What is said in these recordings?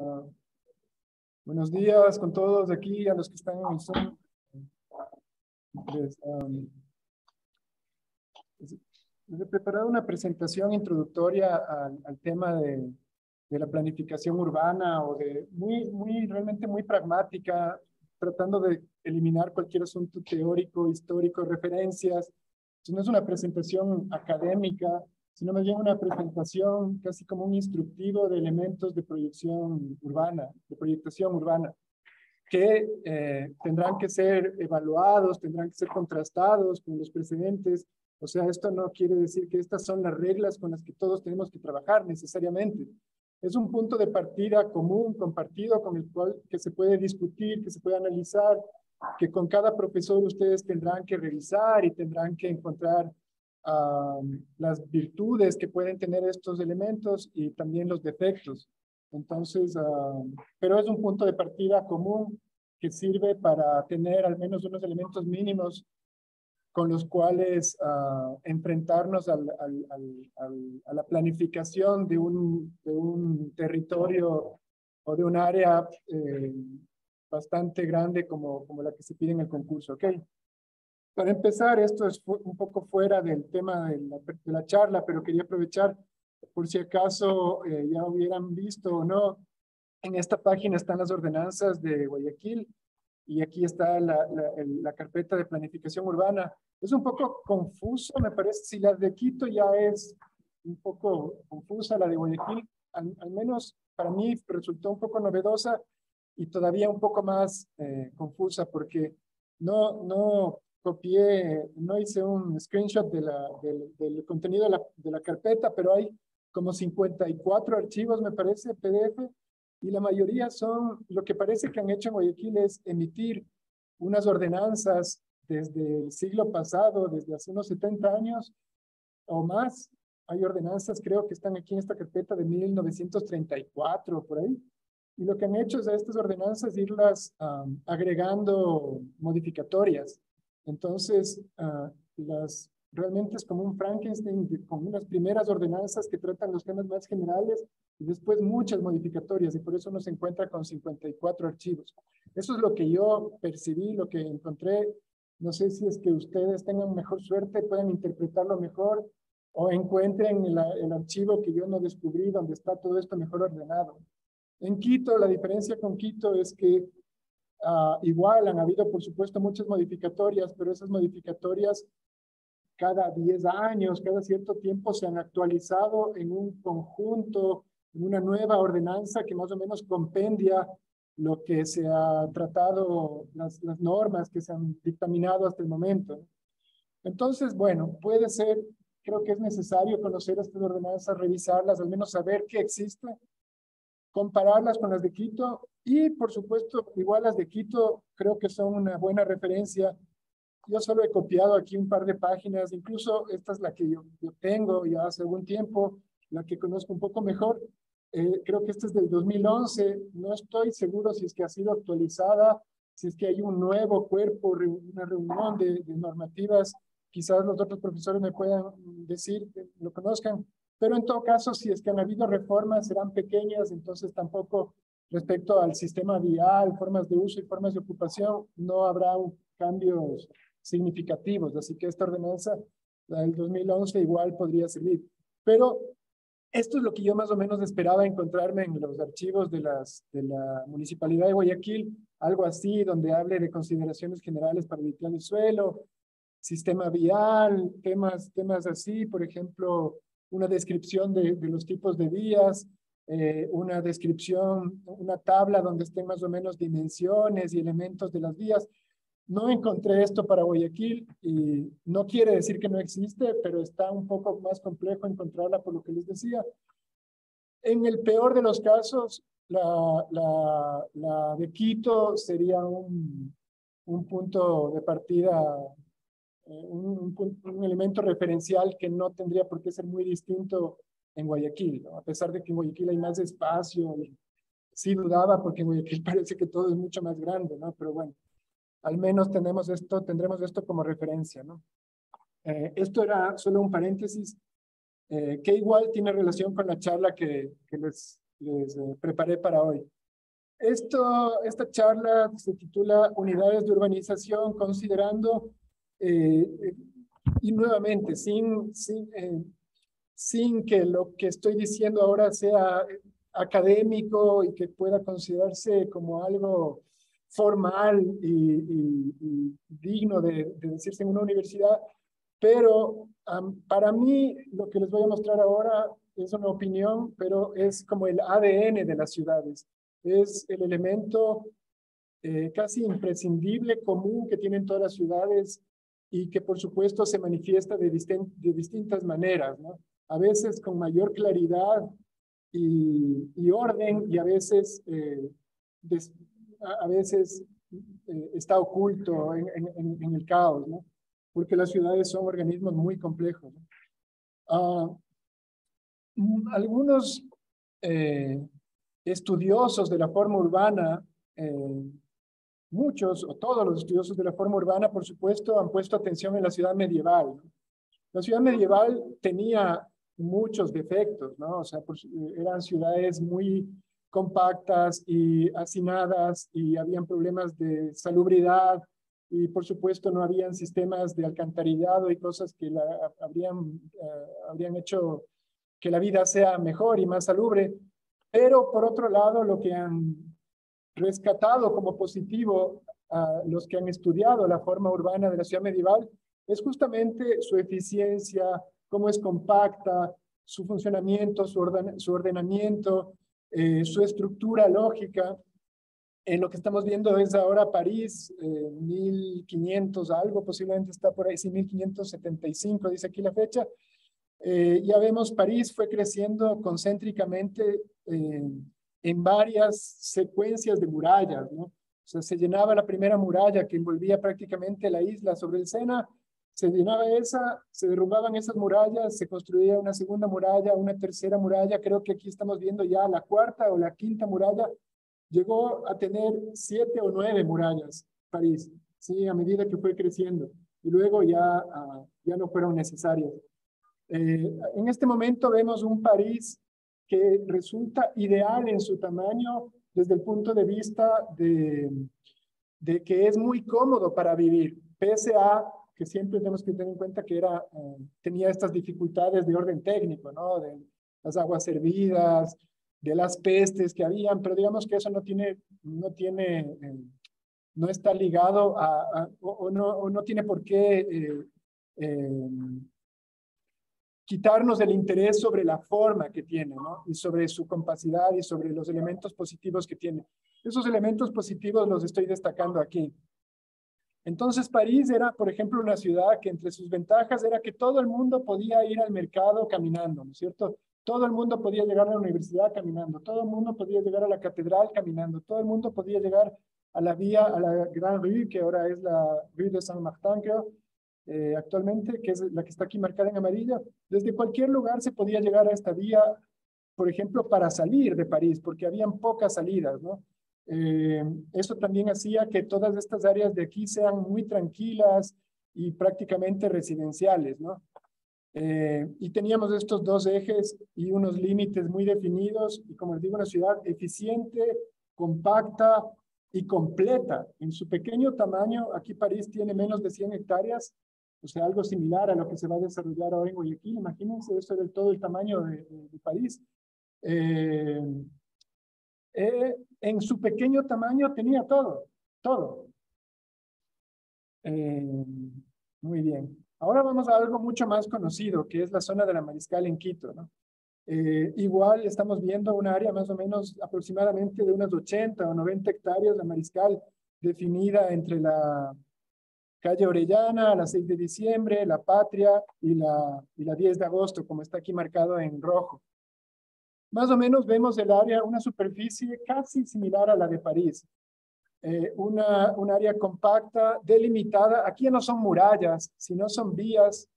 Ah, buenos días con todos aquí, a los que están en el Zoom. Les, les he preparado una presentación introductoria al tema de la planificación urbana o realmente muy pragmática, tratando de eliminar cualquier asunto teórico, histórico, referencias. No es una presentación académica, sino más bien una presentación casi como un instructivo de elementos de proyección urbana, de proyectación urbana, que tendrán que ser evaluados, tendrán que ser contrastados con los precedentes. O sea, esto no quiere decir que estas son las reglas con las que todos tenemos que trabajar necesariamente. Es un punto de partida común, compartido, con el cual que se puede discutir, que se puede analizar, que con cada profesor ustedes tendrán que revisar y tendrán que encontrar las virtudes que pueden tener estos elementos y también los defectos. Entonces, pero es un punto de partida común que sirve para tener al menos unos elementos mínimos con los cuales enfrentarnos a la planificación de un territorio o de un área bastante grande como la que se pide en el concurso. ¿Ok? Para empezar, esto es un poco fuera del tema de la charla, pero quería aprovechar por si acaso ya hubieran visto o no. En esta página están las ordenanzas de Guayaquil y aquí está la carpeta de planificación urbana. Es un poco confuso, me parece, si la de Quito ya es un poco confusa, la de Guayaquil, al menos para mí resultó un poco novedosa y todavía un poco más confusa porque no copié, no hice un screenshot del contenido de la carpeta, pero hay como 54 archivos, me parece, PDF, y la mayoría son, lo que parece que han hecho en Guayaquil es emitir unas ordenanzas desde el siglo pasado, desde hace unos 70 años o más. Hay ordenanzas, creo que están aquí en esta carpeta de 1934, por ahí. Y lo que han hecho es a estas ordenanzas irlas agregando modificatorias. Entonces, realmente es como un Frankenstein con unas primeras ordenanzas que tratan los temas más generales y después muchas modificatorias, y por eso uno se encuentra con 54 archivos. Eso es lo que yo percibí, lo que encontré. No sé si es que ustedes tengan mejor suerte, puedan interpretarlo mejor o encuentren el archivo que yo no descubrí donde está todo esto mejor ordenado. En Quito, la diferencia con Quito es que igual han habido, por supuesto, muchas modificatorias, pero esas modificatorias cada 10 años, cada cierto tiempo se han actualizado en un conjunto, en una nueva ordenanza que más o menos compendia lo que se ha tratado, las normas que se han dictaminado hasta el momento. Entonces, bueno, puede ser, creo que es necesario conocer estas ordenanzas, revisarlas, al menos saber qué existe, compararlas con las de Quito y, por supuesto, igual las de Quito creo que son una buena referencia. Yo solo he copiado aquí un par de páginas, incluso esta es la que yo tengo ya hace algún tiempo, la que conozco un poco mejor. Creo que esta es del 2011, no estoy seguro si es que ha sido actualizada, si es que hay un nuevo cuerpo, una reunión de normativas, quizás los otros profesores me puedan decir que lo conozcan, pero en todo caso, si es que han habido reformas, serán pequeñas, entonces tampoco respecto al sistema vial, formas de uso y formas de ocupación, no habrá cambios significativos. Así que esta ordenanza, la del 2011, igual podría servir. Pero esto es lo que yo más o menos esperaba encontrarme en los archivos de la Municipalidad de Guayaquil, algo así, donde hable de consideraciones generales para el plan de suelo, sistema vial, temas así, por ejemplo, una descripción de los tipos de vías, una descripción, una tabla donde estén más o menos dimensiones y elementos de las vías. No encontré esto para Guayaquil y no quiere decir que no existe, pero está un poco más complejo encontrarla por lo que les decía. En el peor de los casos, la de Quito sería un punto de partida, un elemento referencial que no tendría por qué ser muy distinto en Guayaquil, ¿no? A pesar de que en Guayaquil hay más espacio, sí dudaba porque en Guayaquil parece que todo es mucho más grande, ¿no? Pero bueno, al menos tendremos esto como referencia, ¿no? Esto era solo un paréntesis que igual tiene relación con la charla que les preparé para hoy. Esta charla se titula Unidades de Urbanización considerando, y nuevamente, sin que lo que estoy diciendo ahora sea académico y que pueda considerarse como algo formal y digno de decirse en una universidad, pero para mí lo que les voy a mostrar ahora es una opinión, pero es como el ADN de las ciudades. Es el elemento casi imprescindible, común que tienen todas las ciudades y que por supuesto se manifiesta de distintas maneras, ¿no? A veces con mayor claridad y orden, y a veces, está oculto en el caos, ¿no? Porque las ciudades son organismos muy complejos, ¿no? Algunos estudiosos de la forma urbana, muchos o todos los estudiosos de la forma urbana, por supuesto, han puesto atención en la ciudad medieval, ¿no? La ciudad medieval tenía muchos defectos, ¿no? O sea, eran ciudades muy compactas y hacinadas y habían problemas de salubridad y por supuesto no habían sistemas de alcantarillado y cosas que habrían hecho que la vida sea mejor y más salubre. Pero por otro lado, lo que han rescatado como positivo a los que han estudiado la forma urbana de la ciudad medieval es justamente su eficiencia, cómo es compacta, su funcionamiento, su ordenamiento, su estructura lógica. Lo que estamos viendo es ahora París, 1500 algo, posiblemente está por ahí, sí, 1575 dice aquí la fecha. Ya vemos, París fue creciendo concéntricamente en varias secuencias de murallas, ¿no? O sea, se llenaba la primera muralla que envolvía prácticamente la isla sobre el Sena, se llenaba esa, se derrumbaban esas murallas, se construía una segunda muralla, una tercera muralla, creo que aquí estamos viendo ya la cuarta o la quinta muralla, llegó a tener 7 o 9 murallas, París, ¿sí? A medida que fue creciendo, y luego ya no fueron necesarias. En este momento vemos un París que resulta ideal en su tamaño desde el punto de vista de que es muy cómodo para vivir, pese a que siempre tenemos que tener en cuenta que tenía estas dificultades de orden técnico, ¿no? De las aguas servidas, de las pestes que habían, pero digamos que eso no está ligado o no tiene por qué quitarnos el interés sobre la forma que tiene, ¿no? Y sobre su capacidad y sobre los elementos positivos que tiene. Esos elementos positivos los estoy destacando aquí. Entonces, París era, por ejemplo, una ciudad que entre sus ventajas era que todo el mundo podía ir al mercado caminando, ¿no es cierto? Todo el mundo podía llegar a la universidad caminando, todo el mundo podía llegar a la catedral caminando, todo el mundo podía llegar a la Gran Rue, que ahora es la Rue de Saint-Martin, creo, actualmente, que es la que está aquí marcada en amarillo. Desde cualquier lugar se podía llegar a esta vía, por ejemplo, para salir de París, porque habían pocas salidas, ¿no? Eso también hacía que todas estas áreas de aquí sean muy tranquilas y prácticamente residenciales, ¿no? Y teníamos estos dos ejes y unos límites muy definidos y, como les digo, una ciudad eficiente, compacta y completa. En su pequeño tamaño, aquí París tiene menos de 100 hectáreas, o sea, algo similar a lo que se va a desarrollar ahora en Guayaquil. Imagínense, eso era todo el tamaño de París. En su pequeño tamaño tenía todo. Muy bien. Ahora vamos a algo mucho más conocido, que es la zona de la Mariscal en Quito, ¿no? Igual estamos viendo un área más o menos aproximadamente de unas 80 o 90 hectáreas, la Mariscal, definida entre la calle Orellana, la 6 de diciembre, la Patria y la 10 de agosto, como está aquí marcado en rojo. Más o menos vemos el área, una superficie casi similar a la de París. Un área compacta, delimitada. Aquí no son murallas, sino son vías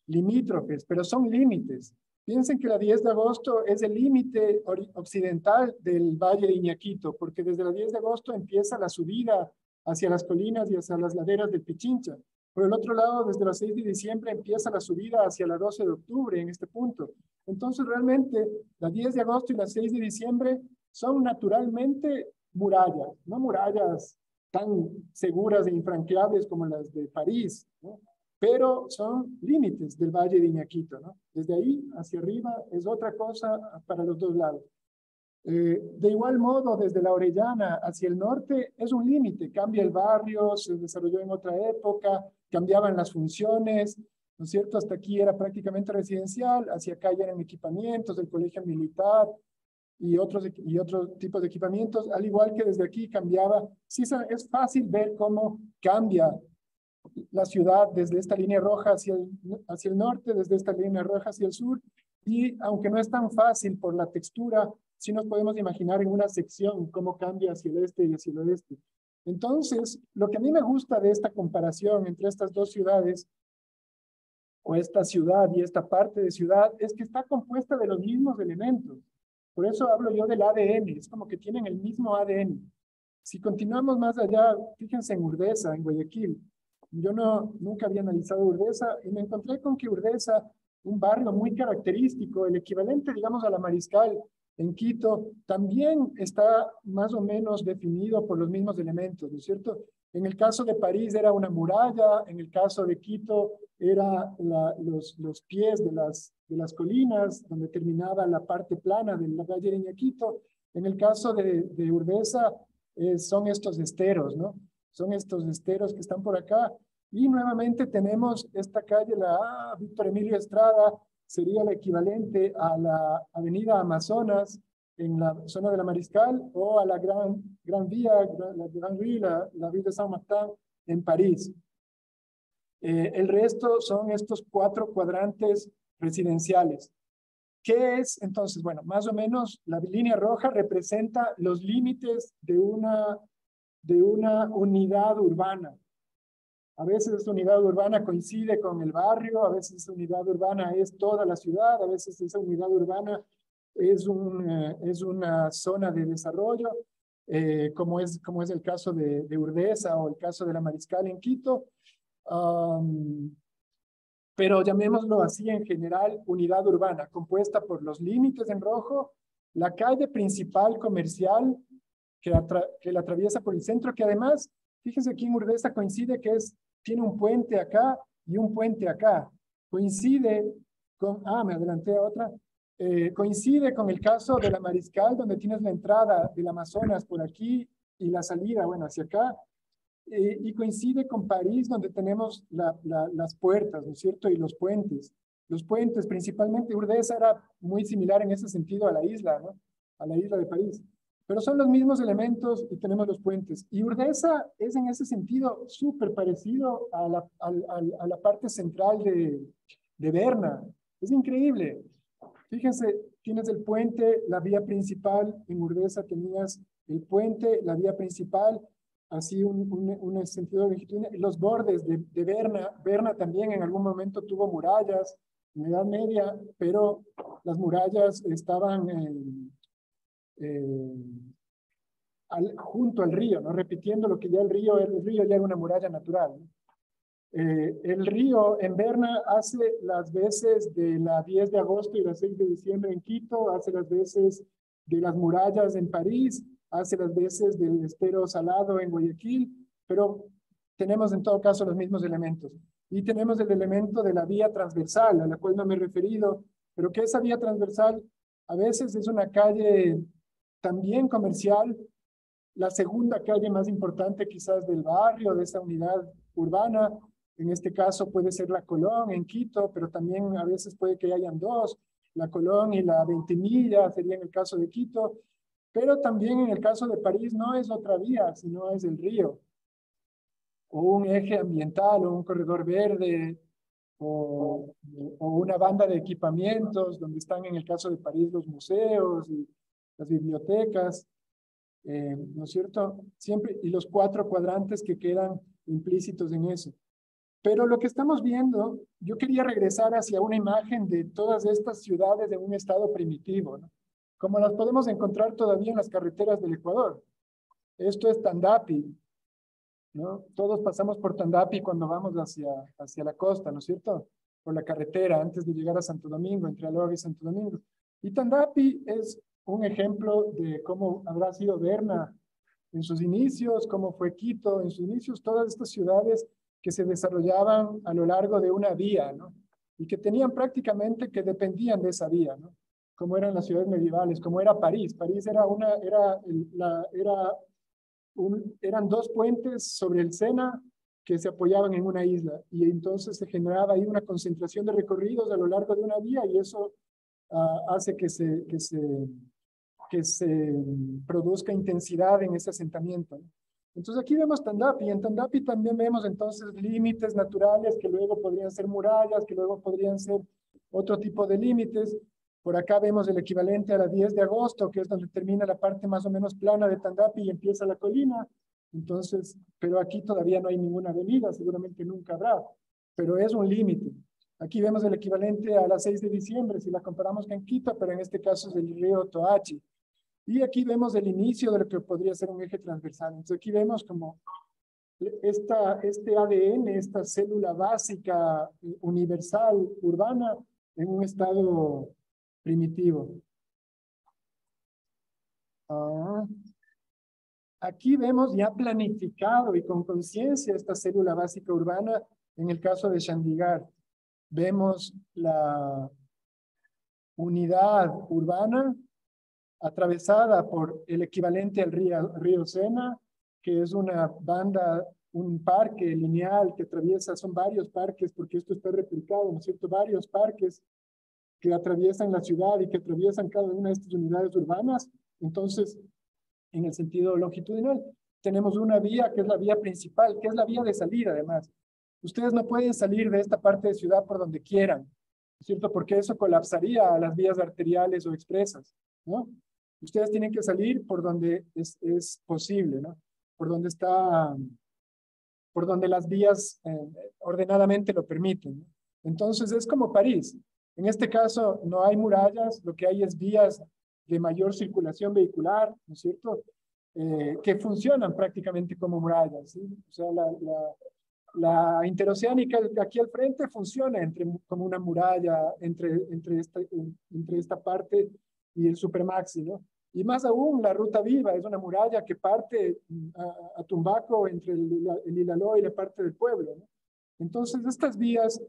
limítrofes, pero son límites. Piensen que la 10 de agosto es el límite occidental del Valle de Iñaquito, porque desde la 10 de agosto empieza la subida hacia las colinas y hacia las laderas del Pichincha. Por el otro lado, desde la 6 de diciembre empieza la subida hacia la 12 de octubre en este punto. Entonces, realmente, la 10 de agosto y la 6 de diciembre son naturalmente murallas, no murallas tan seguras e infranqueables como las de París, ¿no? Pero son límites del Valle de Iñaquito, ¿no? Desde ahí hacia arriba es otra cosa para los dos lados. De igual modo, desde la Orellana hacia el norte es un límite, cambia el barrio, se desarrolló en otra época, cambiaban las funciones, ¿no es cierto? Hasta aquí era prácticamente residencial, hacia acá ya eran equipamientos del colegio militar y otros tipos de equipamientos, al igual que desde aquí cambiaba. Sí, es fácil ver cómo cambia la ciudad desde esta línea roja hacia el norte, desde esta línea roja hacia el sur, y aunque no es tan fácil por la textura, sí nos podemos imaginar en una sección cómo cambia hacia el este y hacia el oeste. Entonces, lo que a mí me gusta de esta comparación entre estas dos ciudades, o esta ciudad y esta parte de ciudad, es que está compuesta de los mismos elementos. Por eso hablo yo del ADN, es como que tienen el mismo ADN. Si continuamos más allá, fíjense en Urdesa, en Guayaquil. Yo nunca había analizado Urdesa y me encontré con que Urdesa, un barrio muy característico, el equivalente, digamos, a la Mariscal en Quito, también está más o menos definido por los mismos elementos, ¿no es cierto? En el caso de París era una muralla, en el caso de Quito era los pies de las colinas, donde terminaba la parte plana del Valle de Iñaquito. En el caso de Urdesa, son estos esteros, ¿no? Son estos esteros que están por acá. Y nuevamente tenemos esta calle, la Víctor Emilio Estrada, sería la equivalente a la avenida Amazonas en la zona de la Mariscal o a la Gran Vía, la Gran Rue, la Vía de Saint-Martin en París. El resto son estos 4 cuadrantes residenciales. ¿Qué es entonces? Bueno, más o menos la línea roja representa los límites de una unidad urbana. A veces esta unidad urbana coincide con el barrio, a veces esa unidad urbana es toda la ciudad, a veces esa unidad urbana es una zona de desarrollo, como es el caso de Urdesa o el caso de la Mariscal en Quito. Pero llamémoslo así en general, unidad urbana, compuesta por los límites en rojo, la calle principal comercial que la atraviesa por el centro, que además, fíjense aquí en Urdesa coincide que tiene un puente acá y un puente acá. Coincide con, me adelanté a otra, coincide con el caso de la Mariscal, donde tienes la entrada del Amazonas por aquí y la salida, bueno, hacia acá. Y coincide con París, donde tenemos las puertas, ¿no es cierto? Y los puentes. Los puentes, principalmente Urdesa era muy similar en ese sentido a la isla, ¿no? A la isla de París. Pero son los mismos elementos y tenemos los puentes. Y Urdesa es en ese sentido súper parecido a la parte central de Berna. Es increíble. Fíjense, tienes el puente, la vía principal. En Urdesa tenías el puente, la vía principal, así un sentido longitudinal. Los bordes de Berna. Berna también en algún momento tuvo murallas en la Edad Media, pero las murallas estaban junto al río, ¿no? Repitiendo lo que ya el río ya era una muralla natural, ¿no? El río en Berna hace las veces de la 10 de agosto y la 6 de diciembre en Quito, hace las veces de las murallas en París, hace las veces del estero salado en Guayaquil, pero tenemos en todo caso los mismos elementos. Y tenemos el elemento de la vía transversal, a la cual no me he referido, pero que esa vía transversal a veces es una calle también comercial, la segunda calle más importante quizás del barrio, de esa unidad urbana. En este caso puede ser la Colón en Quito, pero también a veces puede que hayan dos, la Colón y la Ventimilla sería en el caso de Quito, pero también en el caso de París no es otra vía, sino es el río, o un eje ambiental, o un corredor verde, o una banda de equipamientos, donde están en el caso de París los museos y las bibliotecas, ¿no es cierto? Siempre, y los 4 cuadrantes que quedan implícitos en eso. Pero lo que estamos viendo, yo quería regresar hacia una imagen de todas estas ciudades de un estado primitivo, ¿no? Como las podemos encontrar todavía en las carreteras del Ecuador. Esto es Tandapi, ¿no? Todos pasamos por Tandapi cuando vamos hacia la costa, ¿no es cierto? por la carretera antes de llegar a Santo Domingo, entre Aloga y Santo Domingo. Y Tandapi es un ejemplo de cómo habrá sido Berna en sus inicios, cómo fue Quito en sus inicios, todas estas ciudades que se desarrollaban a lo largo de una vía, ¿no? Y que tenían prácticamente, que dependían de esa vía, ¿no? Como eran las ciudades medievales, como era París. París era eran dos puentes sobre el Sena que se apoyaban en una isla, y entonces se generaba ahí una concentración de recorridos a lo largo de una vía, y eso hace que se produzca intensidad en ese asentamiento, ¿no? Entonces aquí vemos Tandapi, y en Tandapi también vemos entonces límites naturales que luego podrían ser murallas, que luego podrían ser otro tipo de límites. Por acá vemos el equivalente a la 10 de agosto, que es donde termina la parte más o menos plana de Tandapi y empieza la colina. Entonces, pero aquí todavía no hay ninguna avenida, seguramente nunca habrá, pero es un límite. Aquí vemos el equivalente a la 6 de diciembre, si la comparamos con Quito, pero en este caso es el río Toachi. Y aquí vemos el inicio de lo que podría ser un eje transversal. Entonces aquí vemos como este ADN, esta célula básica universal urbana en un estado primitivo. Aquí vemos ya planificado y con conciencia esta célula básica urbana en el caso de Chandigarh. Vemos la unidad urbana atravesada por el equivalente al río Sena, que es una banda, un parque lineal que atraviesa, son varios parques, porque esto está replicado, ¿no es cierto? Varios parques que atraviesan la ciudad y que atraviesan cada una de estas unidades urbanas. Entonces, en el sentido longitudinal, tenemos una vía que es la vía principal, que es la vía de salida, además. Ustedes no pueden salir de esta parte de ciudad por donde quieran, ¿no es cierto? Porque eso colapsaría a las vías arteriales o expresas, ¿no? Ustedes tienen que salir por donde es posible, ¿no? Por donde por donde las vías ordenadamente lo permiten, ¿no? Entonces es como París. En este caso no hay murallas, lo que hay es vías de mayor circulación vehicular, ¿no es cierto? Que funcionan prácticamente como murallas, ¿sí? O sea, la interoceánica aquí al frente funciona como una muralla entre esta parte y el Supermaxi, ¿no? Y más aún, la Ruta Viva es una muralla que parte a Tumbaco entre el Ilaló y la parte del pueblo, ¿no? Entonces, estas vías,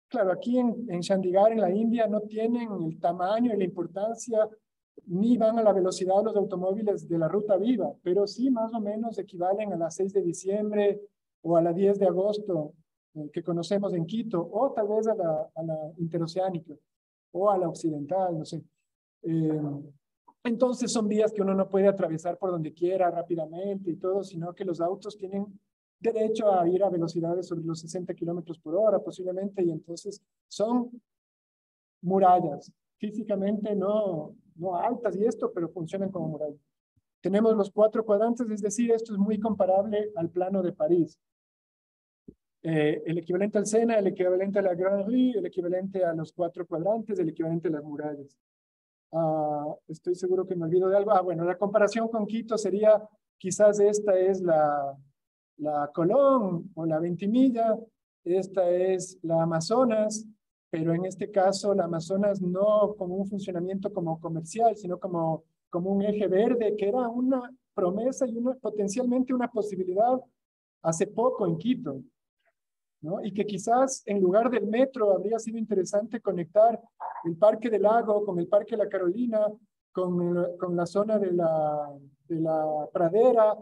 claro, aquí en Chandigarh, en la India, no tienen el tamaño y la importancia, ni van a la velocidad de los automóviles de la Ruta Viva, pero sí más o menos equivalen a la 6 de diciembre o a la 10 de agosto que conocemos en Quito, o tal vez a la interoceánica, o a la occidental, no sé. Entonces son vías que uno no puede atravesar por donde quiera rápidamente y todo, sino que los autos tienen derecho a ir a velocidades sobre los 60 kilómetros por hora posiblemente, y entonces son murallas, físicamente no altas y esto, pero funcionan como murallas. Tenemos los 4 cuadrantes, es decir, esto es muy comparable al plano de París. El equivalente al Sena, el equivalente a la Grande Rue, el equivalente a los 4 cuadrantes, el equivalente a las murallas. Estoy seguro que me olvido de algo. Bueno, la comparación con Quito sería, quizás esta es la Colón o la Ventimilla, esta es la Amazonas, pero en este caso la Amazonas no como un funcionamiento como comercial, sino como un eje verde, que era una promesa y potencialmente una posibilidad hace poco en Quito, ¿no? Y que quizás en lugar del metro habría sido interesante conectar el Parque del Lago con el Parque de la Carolina, con la zona de la Pradera,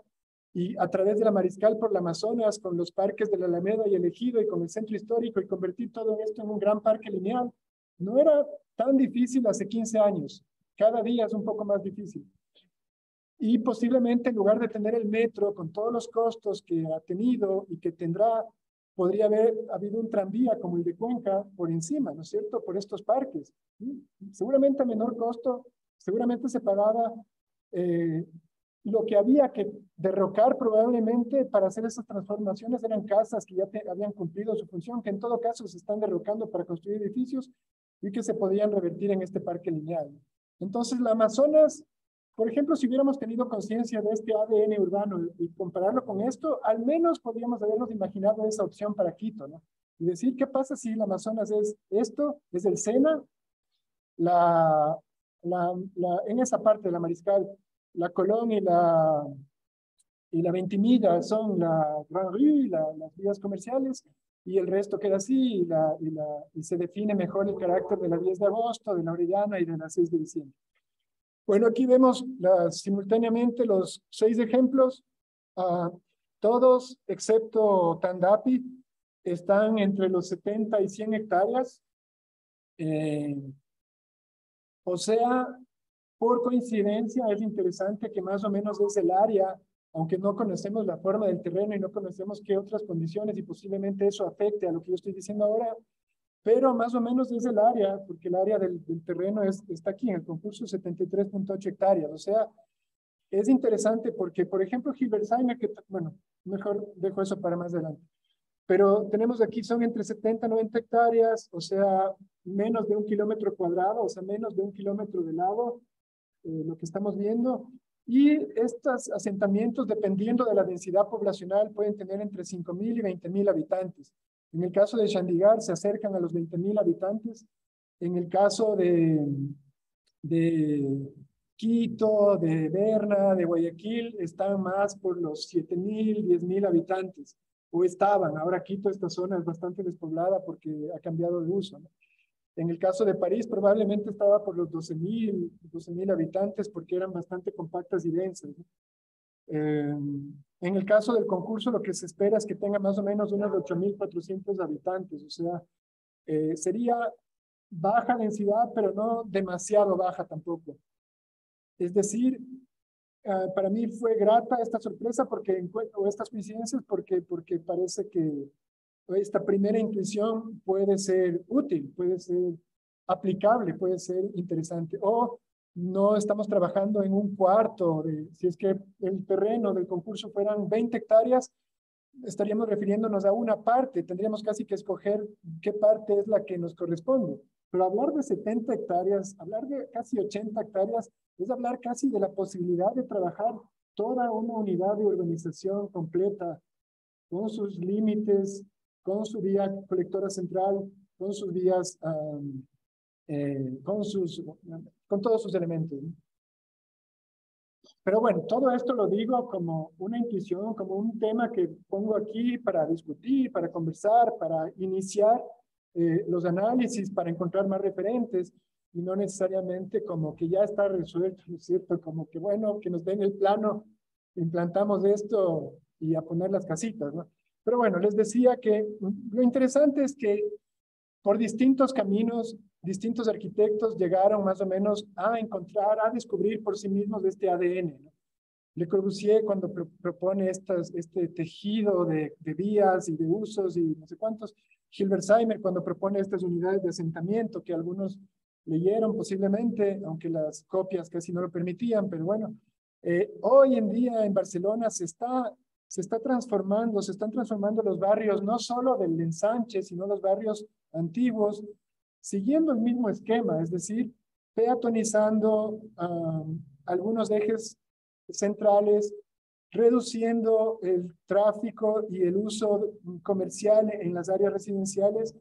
y a través de la Mariscal por la Amazonas, con los parques de la Alameda y el Ejido y con el centro histórico, y convertir todo esto en un gran parque lineal. No era tan difícil hace 15 años. Cada día es un poco más difícil. Y posiblemente en lugar de tener el metro con todos los costos que ha tenido y que tendrá, podría haber habido un tranvía como el de Cuenca por encima, ¿no es cierto?, por estos parques. Seguramente a menor costo, seguramente se pagaba lo que había que derrocar probablemente para hacer esas transformaciones eran casas que ya habían cumplido su función, que en todo caso se están derrocando para construir edificios y que se podían revertir en este parque lineal. Entonces, la Amazonas, por ejemplo, si hubiéramos tenido conciencia de este ADN urbano y compararlo con esto, al menos podríamos habernos imaginado esa opción para Quito, ¿no? y decir, ¿qué pasa si el Amazonas es esto, es el Sena, en esa parte de la Mariscal, la Colón y la Ventimiglia son la Grand Rue y las vías comerciales, y el resto queda así, y se define mejor el carácter de la 10 de agosto, de la Orellana y de la 6 de diciembre. Bueno, aquí vemos simultáneamente los 6 ejemplos. Todos, excepto Tandapi, están entre los 70 y 100 hectáreas. O sea, por coincidencia, es interesante que más o menos es el área, aunque no conocemos la forma del terreno y no conocemos qué otras condiciones y posiblemente eso afecte a lo que yo estoy diciendo ahora, pero más o menos es el área, porque el área del terreno está aquí en el concurso, 73.8 hectáreas. O sea, es interesante porque, por ejemplo, Hilversheim, que, bueno, mejor dejo eso para más adelante. Pero tenemos aquí, son entre 70 y 90 hectáreas, o sea, menos de 1 kilómetro cuadrado, o sea, menos de 1 kilómetro de lado, lo que estamos viendo. Y estos asentamientos, dependiendo de la densidad poblacional, pueden tener entre 5.000 y 20.000 habitantes. En el caso de Chandigarh se acercan a los 20.000 habitantes. En el caso de Quito, de Berna, de Guayaquil, están más por los 7.000, 10.000 habitantes. O estaban. Ahora Quito, esta zona es bastante despoblada porque ha cambiado de uso, ¿no? En el caso de París, probablemente estaba por los 12.000 habitantes porque eran bastante compactas y densas, ¿no? En el caso del concurso, lo que se espera es que tenga más o menos unos 8.400 habitantes, o sea, sería baja densidad, pero no demasiado baja tampoco. Es decir, para mí fue grata esta sorpresa o estas coincidencias porque parece que esta primera intuición puede ser útil, puede ser aplicable, puede ser interesante. O no estamos trabajando en un cuarto. Si es que el terreno del concurso fueran 20 hectáreas, estaríamos refiriéndonos a una parte. Tendríamos casi que escoger qué parte es la que nos corresponde. Pero hablar de 70 hectáreas, hablar de casi 80 hectáreas, es hablar casi de la posibilidad de trabajar toda una unidad de urbanización completa, con sus límites, con su vía colectora central, con sus vías, con todos sus elementos, ¿no? Pero bueno, todo esto lo digo como una intuición, como un tema que pongo aquí para discutir, para conversar, para iniciar los análisis, para encontrar más referentes y no necesariamente como que ya está resuelto, ¿no es cierto? Como que bueno, que nos den el plano, implantamos esto y a poner las casitas, ¿no? Pero bueno, les decía que lo interesante es que por distintos caminos, distintos arquitectos llegaron más o menos a encontrar, a descubrir por sí mismos este ADN, ¿no? Le Corbusier, cuando propone este tejido de vías y de usos y no sé cuántos, Hilverseimer, cuando propone estas unidades de asentamiento que algunos leyeron posiblemente, aunque las copias casi no lo permitían, pero bueno, hoy en día en Barcelona se están transformando los barrios, no solo del ensanche, sino los barrios antiguos, siguiendo el mismo esquema, es decir, peatonizando algunos ejes centrales, reduciendo el tráfico y el uso comercial en las áreas residenciales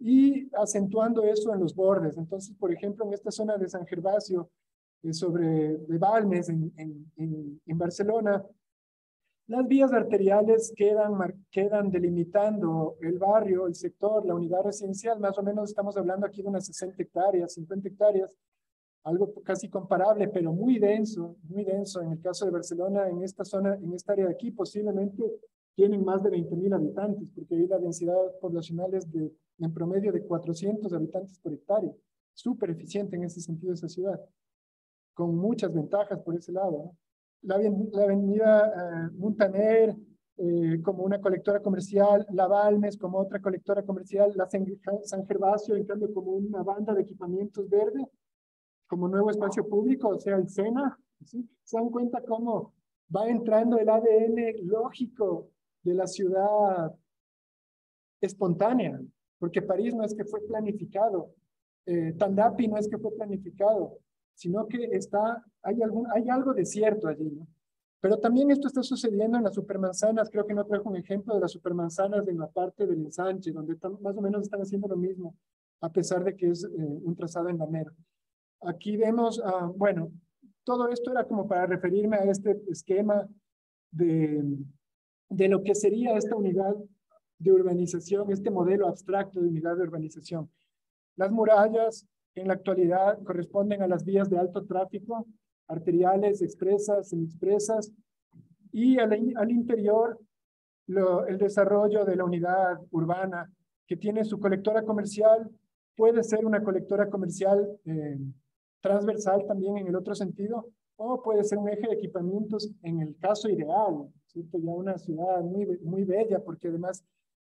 y acentuando eso en los bordes. Entonces, por ejemplo, en esta zona de San Gervasio, de Balmes, en Barcelona, las vías arteriales quedan delimitando el barrio, el sector, la unidad residencial. Más o menos estamos hablando aquí de unas 60 hectáreas, 50 hectáreas, algo casi comparable, pero muy denso, muy denso. En el caso de Barcelona, en esta zona, en esta área de aquí, posiblemente tienen más de 20.000 habitantes, porque ahí la densidad poblacional es en promedio de 400 habitantes por hectárea. Súper eficiente en ese sentido esa ciudad, con muchas ventajas por ese lado, ¿no? La avenida Muntaner como una colectora comercial, la Balmes como otra colectora comercial, la San Gervasio, en cambio, como una banda de equipamientos verde, como nuevo espacio público, o sea, el SENA, ¿sí? Se dan cuenta cómo va entrando el ADN lógico de la ciudad espontánea, porque París no es que fue planificado, Tandapi no es que fue planificado, sino que hay algo de cierto allí, ¿no? Pero también esto está sucediendo en las supermanzanas. Creo que no trajo un ejemplo de las supermanzanas en la parte del ensanche, donde más o menos están haciendo lo mismo, a pesar de que es un trazado en Damero. Aquí vemos, bueno, todo esto era como para referirme a este esquema de lo que sería esta unidad de urbanización, este modelo abstracto de unidad de urbanización. Las murallas en la actualidad corresponden a las vías de alto tráfico, arteriales, expresas, semiexpresas, y al interior el desarrollo de la unidad urbana que tiene su colectora comercial, puede ser una colectora comercial transversal también en el otro sentido, o puede ser un eje de equipamientos en el caso ideal, ¿cierto? Ya una ciudad muy, muy bella, porque además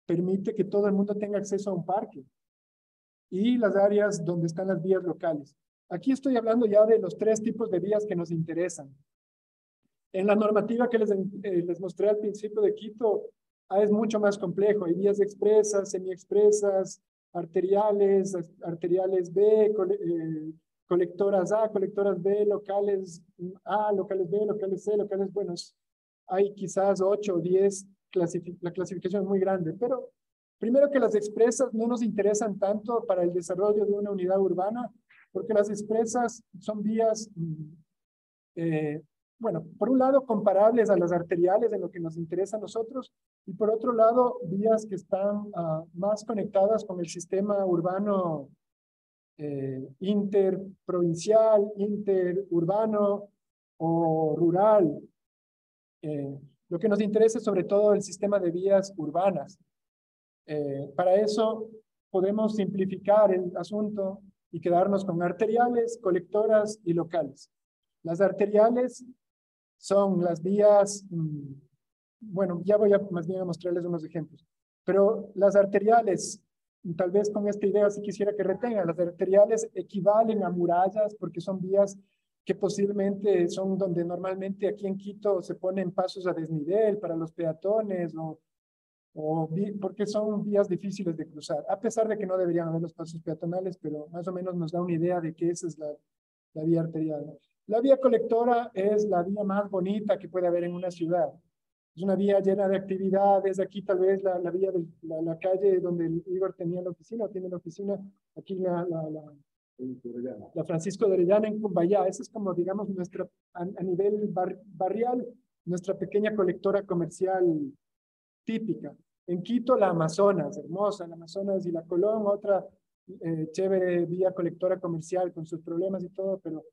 permite que todo el mundo tenga acceso a un parque, y las áreas donde están las vías locales. Aquí estoy hablando ya de los 3 tipos de vías que nos interesan. En la normativa que les mostré al principio de Quito, es mucho más complejo. Hay vías expresas, semiexpresas, arteriales, arteriales B, colectoras A, colectoras B, locales A, locales B, locales C, locales buenos. Hay quizás 8 o 10, la clasificación es muy grande, pero primero que las expresas no nos interesan tanto para el desarrollo de una unidad urbana, porque las expresas son vías, bueno, por un lado comparables a las arteriales en lo que nos interesa a nosotros, y por otro lado vías que están más conectadas con el sistema urbano interprovincial, interurbano o rural. Lo que nos interesa es sobre todo el sistema de vías urbanas. Para eso podemos simplificar el asunto y quedarnos con arteriales, colectoras y locales. Las arteriales son las vías, bueno, ya voy a más bien a mostrarles unos ejemplos, pero las arteriales, tal vez con esta idea sí quisiera que retengan, las arteriales equivalen a murallas porque son vías que posiblemente son donde normalmente aquí en Quito se ponen pasos a desnivel para los peatones porque son vías difíciles de cruzar, a pesar de que no deberían haber los pasos peatonales, pero más o menos nos da una idea de que esa es la vía arterial. La vía colectora es la vía más bonita que puede haber en una ciudad. Es una vía llena de actividades. Aquí tal vez la vía de la calle donde Igor tenía la oficina, o tiene la oficina, aquí la Francisco de Orellana en Cumbayá. Esa es como, digamos, nuestra, a nivel barrial, nuestra pequeña colectora comercial típica. En Quito, la Amazonas, hermosa, la Amazonas, y la Colón, otra chévere vía colectora comercial con sus problemas y todo, pero,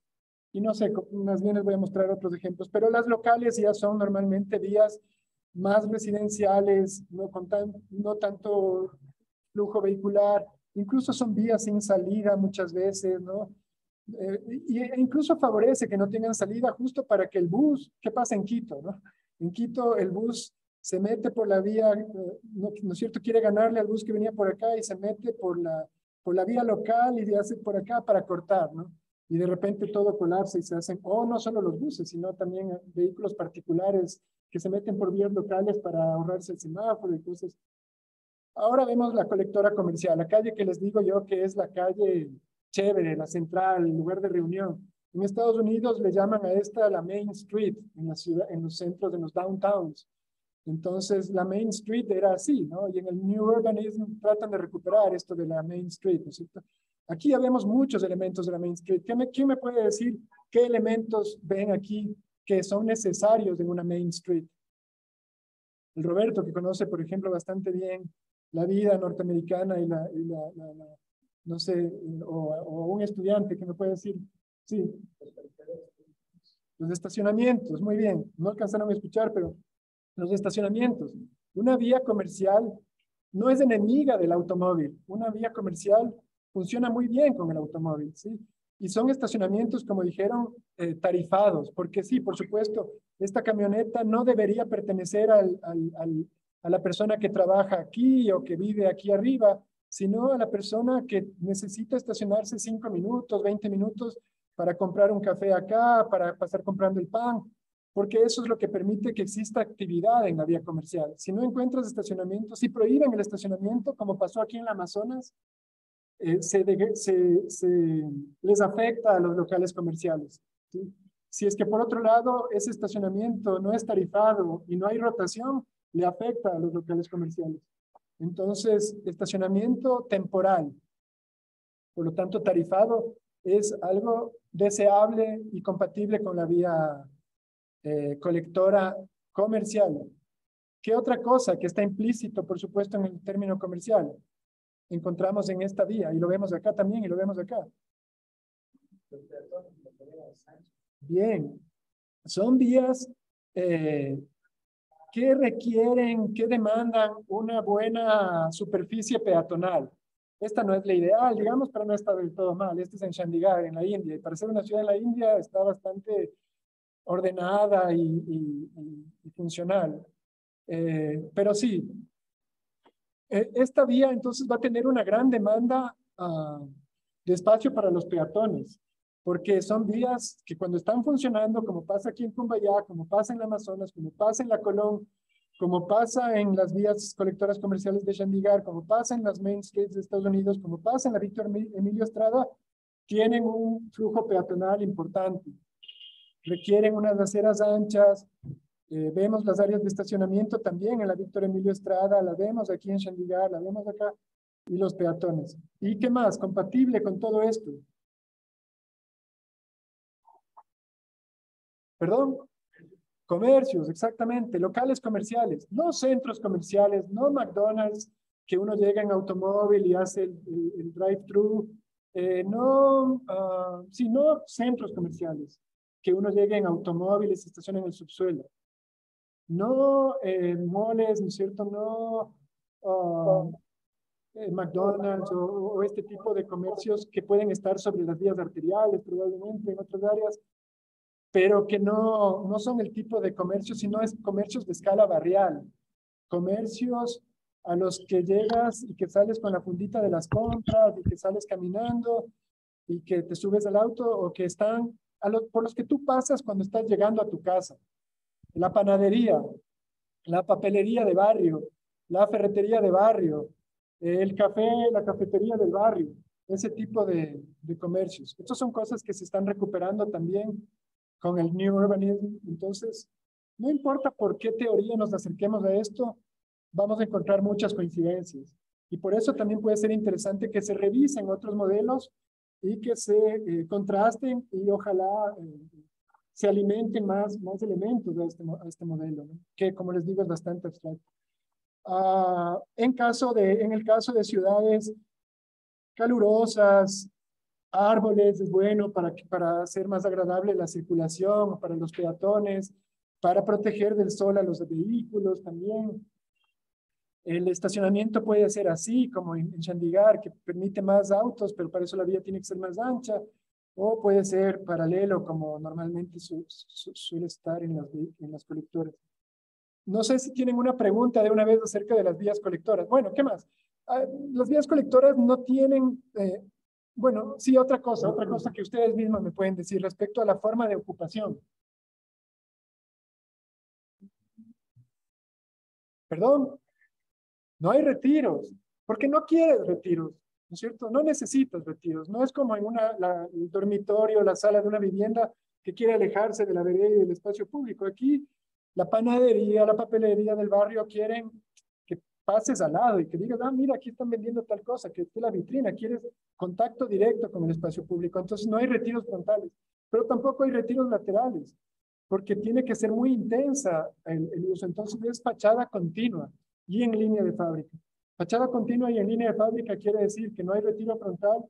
y no sé, más bien les voy a mostrar otros ejemplos, pero las locales ya son normalmente vías más residenciales, no tanto flujo vehicular, incluso son vías sin salida muchas veces, ¿no? Incluso favorece que no tengan salida justo para que el bus, ¿qué pasa en Quito, no? En Quito el bus se mete por la vía, ¿no es cierto? Quiere ganarle al bus que venía por acá y se mete por la vía local y hace por acá para cortar, ¿no? Y de repente todo colapsa y se hacen, no solo los buses, sino también vehículos particulares que se meten por vías locales para ahorrarse el semáforo y cosas. Ahora vemos la colectora comercial, la calle que les digo yo que es la calle chévere, la central, el lugar de reunión. En Estados Unidos le llaman a esta la Main Street, en la ciudad, en los centros, en los downtowns. Entonces, la Main Street era así, ¿no? Y en el New Urbanism tratan de recuperar esto de la Main Street, ¿no es cierto? Aquí ya vemos muchos elementos de la Main Street. ¿Quién me puede decir qué elementos ven aquí que son necesarios en una Main Street? El Roberto, que conoce, por ejemplo, bastante bien la vida norteamericana y no sé, o un estudiante que me puede decir, sí, los estacionamientos, muy bien, no alcanzaron a escuchar, pero los estacionamientos. Una vía comercial no es enemiga del automóvil. Una vía comercial funciona muy bien con el automóvil, ¿sí? Y son estacionamientos, como dijeron, tarifados, porque sí, por supuesto, esta camioneta no debería pertenecer a la persona que trabaja aquí o que vive aquí arriba, sino a la persona que necesita estacionarse 5 minutos, 20 minutos para comprar un café acá, para pasar comprando el pan, porque eso es lo que permite que exista actividad en la vía comercial. Si no encuentras estacionamiento, si prohíben el estacionamiento, como pasó aquí en la Amazonas, les afecta a los locales comerciales, ¿sí? Si es que por otro lado ese estacionamiento no es tarifado y no hay rotación, le afecta a los locales comerciales. Entonces, estacionamiento temporal, por lo tanto tarifado, es algo deseable y compatible con la vía colectora comercial. ¿Qué otra cosa que está implícito, por supuesto, en el término comercial encontramos en esta vía? Y lo vemos acá también y lo vemos acá. Bien, son vías que requieren, que demandan una buena superficie peatonal. Esta no es la ideal, digamos, pero no está del todo mal. Este es en Chandigarh, en la India, y para ser una ciudad en la India está bastante ordenada y funcional. Pero sí, esta vía entonces va a tener una gran demanda de espacio para los peatones, porque son vías que cuando están funcionando, como pasa aquí en Cumbayá, como pasa en la Amazonas, como pasa en la Colón, como pasa en las vías colectoras comerciales de Chandigarh, como pasa en las Main Streets de Estados Unidos, como pasa en la Víctor Emilio Estrada, tienen un flujo peatonal importante. Requieren unas aceras anchas. Vemos las áreas de estacionamiento también en la Víctor Emilio Estrada, la vemos aquí en Chandigarh, la vemos acá, y los peatones. ¿Y qué más? Compatible con todo esto. ¿Perdón? Comercios, exactamente, locales comerciales, no centros comerciales, no McDonald's, que uno llega en automóvil y hace el drive-thru, sino centros comerciales, que uno llegue en automóvil y se estaciona en el subsuelo. No moles, ¿no es cierto? No McDonald's o este tipo de comercios que pueden estar sobre las vías arteriales, probablemente en otras áreas, pero que no son el tipo de comercio, sino es comercios de escala barrial, comercios a los que llegas y que sales con la fundita de las compras y que sales caminando y que te subes al auto o que están por los que tú pasas cuando estás llegando a tu casa. La panadería, la papelería de barrio, la ferretería de barrio, el café, la cafetería del barrio, ese tipo de comercios. Estas son cosas que se están recuperando también con el New Urbanism. Entonces, no importa por qué teoría nos acerquemos a esto, vamos a encontrar muchas coincidencias. Y por eso también puede ser interesante que se revisen otros modelos y que se contrasten y ojalá se alimenten más elementos de este modelo, ¿no? Que, como les digo, es bastante abstracto. En el caso de ciudades calurosas, árboles es bueno para hacer más agradable la circulación, para los peatones, para proteger del sol a los vehículos también. El estacionamiento puede ser así, como en Chandigarh, que permite más autos, pero para eso la vía tiene que ser más ancha, o puede ser paralelo, como normalmente suele estar en las colectoras. No sé si tienen una pregunta de una vez acerca de las vías colectoras. Bueno, ¿qué más? Las vías colectoras no tienen, bueno, sí, otra cosa que ustedes mismos me pueden decir respecto a la forma de ocupación. Perdón, no hay retiros, porque no quieres retiros, ¿no es cierto? No necesitas retiros, no es como en el dormitorio, la sala de una vivienda que quiere alejarse de la vereda y del espacio público. Aquí la panadería, la papelería del barrio quieren que pases al lado y que digas, mira, aquí están vendiendo tal cosa, que esté la vitrina, quieres contacto directo con el espacio público. Entonces no hay retiros frontales, pero tampoco hay retiros laterales, porque tiene que ser muy intensa el uso. Entonces es fachada continua y en línea de fábrica. Fachada continua y en línea de fábrica quiere decir que no hay retiro frontal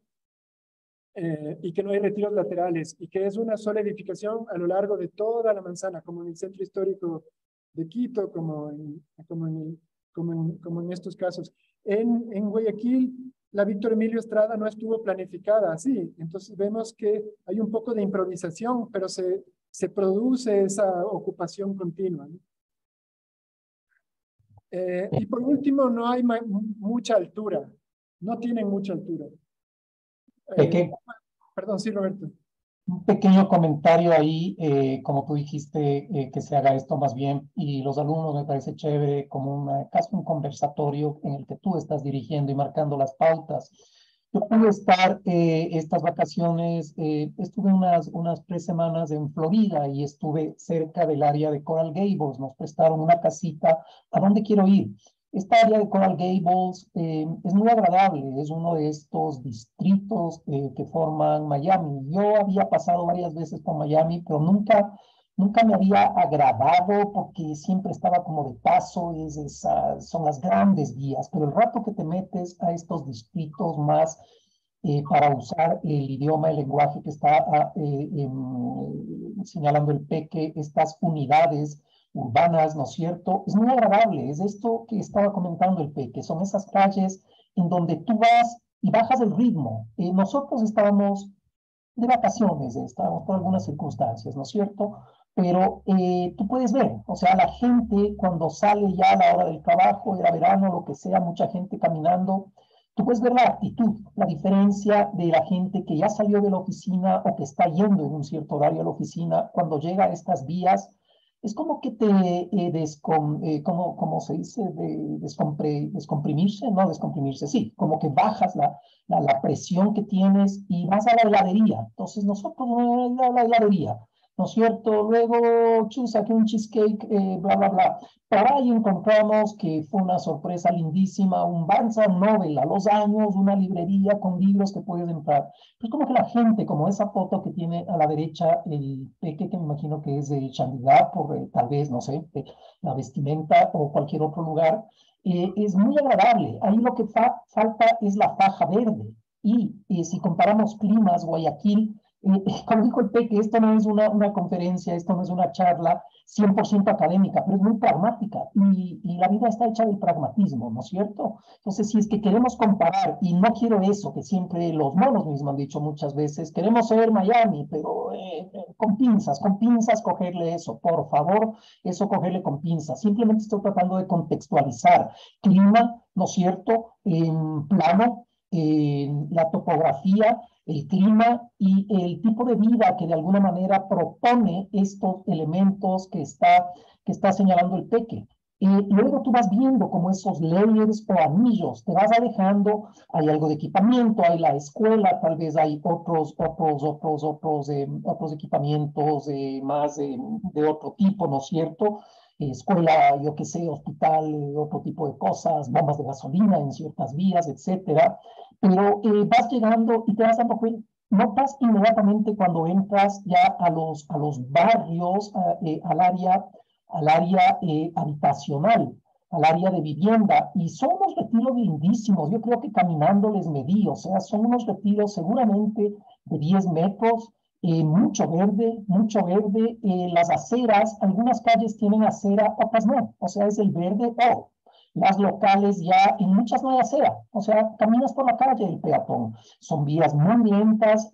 y que no hay retiros laterales y que es una sola edificación a lo largo de toda la manzana, como en el centro histórico de Quito, como en estos casos. En Guayaquil, la Víctor Emilio Estrada no estuvo planificada así, entonces vemos que hay un poco de improvisación, pero se produce esa ocupación continua, ¿no? Y por último, no hay mucha altura, no tienen mucha altura. Perdón, sí, Roberto. Un pequeño comentario ahí, como tú dijiste, que se haga esto más bien, y los alumnos me parece chévere, como casi un conversatorio en el que tú estás dirigiendo y marcando las pautas. Yo pude estar estas vacaciones, estuve unas 3 semanas en Florida y estuve cerca del área de Coral Gables. Nos prestaron una casita. ¿A dónde quiero ir? Esta área de Coral Gables es muy agradable, es uno de estos distritos que forman Miami. Yo había pasado varias veces por Miami, pero nunca me había agradado porque siempre estaba como de paso, son las grandes vías, pero el rato que te metes a estos distritos más para usar el idioma, el lenguaje que está señalando el Peque, estas unidades urbanas, ¿no es cierto? Es muy agradable, es esto que estaba comentando el Peque, son esas calles en donde tú vas y bajas el ritmo. Nosotros estábamos de vacaciones, estábamos por algunas circunstancias, ¿no es cierto? Pero tú puedes ver, o sea, la gente cuando sale ya a la hora del trabajo, era verano, lo que sea, mucha gente caminando, tú puedes ver la actitud, la diferencia de la gente que ya salió de la oficina o que está yendo en un cierto horario a la oficina, cuando llega a estas vías, es como que te ¿cómo se dice? Descomprimirse, no descomprimirse, sí, como que bajas la presión que tienes y vas a la heladería. Entonces nosotros vamos a la heladería, ¿no es cierto? Luego, saqué un cheesecake, bla, bla, bla. Por ahí encontramos que fue una sorpresa lindísima, un Barnes Noble a los años, una librería con libros que puedes entrar. Pues como que la gente, como esa foto que tiene a la derecha el Peque, que me imagino que es de Chandigarh, por tal vez, no sé, la vestimenta o cualquier otro lugar, es muy agradable. Ahí lo que falta es la faja verde. Y si comparamos climas, Guayaquil, como dijo el Peque, esto no es una conferencia, esto no es una charla 100% académica, pero es muy pragmática y la vida está hecha del pragmatismo, ¿no es cierto? Entonces, si es que queremos comparar, y no quiero eso, que siempre los monos mismos han dicho muchas veces, queremos ser Miami, pero con pinzas cogerle eso, por favor, eso cogerle con pinzas. Simplemente estoy tratando de contextualizar clima, ¿no es cierto? En plano, en la topografía, el clima y el tipo de vida que de alguna manera propone estos elementos que está señalando el Peque. Luego tú vas viendo como esos layers o anillos, te vas alejando, hay algo de equipamiento, hay la escuela, tal vez hay otros equipamientos más de otro tipo, ¿no es cierto? Escuela, yo qué sé, hospital, otro tipo de cosas, bombas de gasolina en ciertas vías, etcétera. Pero vas llegando y te vas dando cuenta, notas inmediatamente cuando entras ya a los barrios, al área habitacional, al área de vivienda, y son unos retiros lindísimos. Yo creo que caminando les medí, o sea, son unos retiros seguramente de 10 metros, mucho verde, las aceras, algunas calles tienen acera, otras no, o sea, es el verde o las locales ya, en muchas no hay acera, o sea, caminas por la calle el peatón. Son vías muy lentas,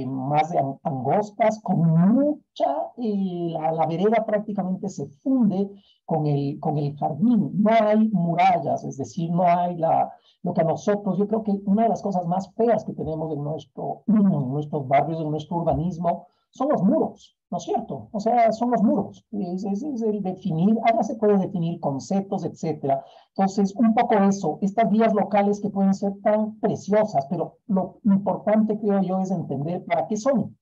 más de angostas, con la vereda prácticamente se funde con el jardín. No hay murallas, es decir, no hay lo que a nosotros, yo creo que una de las cosas más feas que tenemos en nuestros barrios, en nuestro urbanismo, son los muros, ¿no es cierto? O sea, son los muros. Es el definir, ahora se puede definir conceptos, etcétera. Entonces, un poco eso, estas vías locales que pueden ser tan preciosas, pero lo importante, creo yo, es entender para qué son.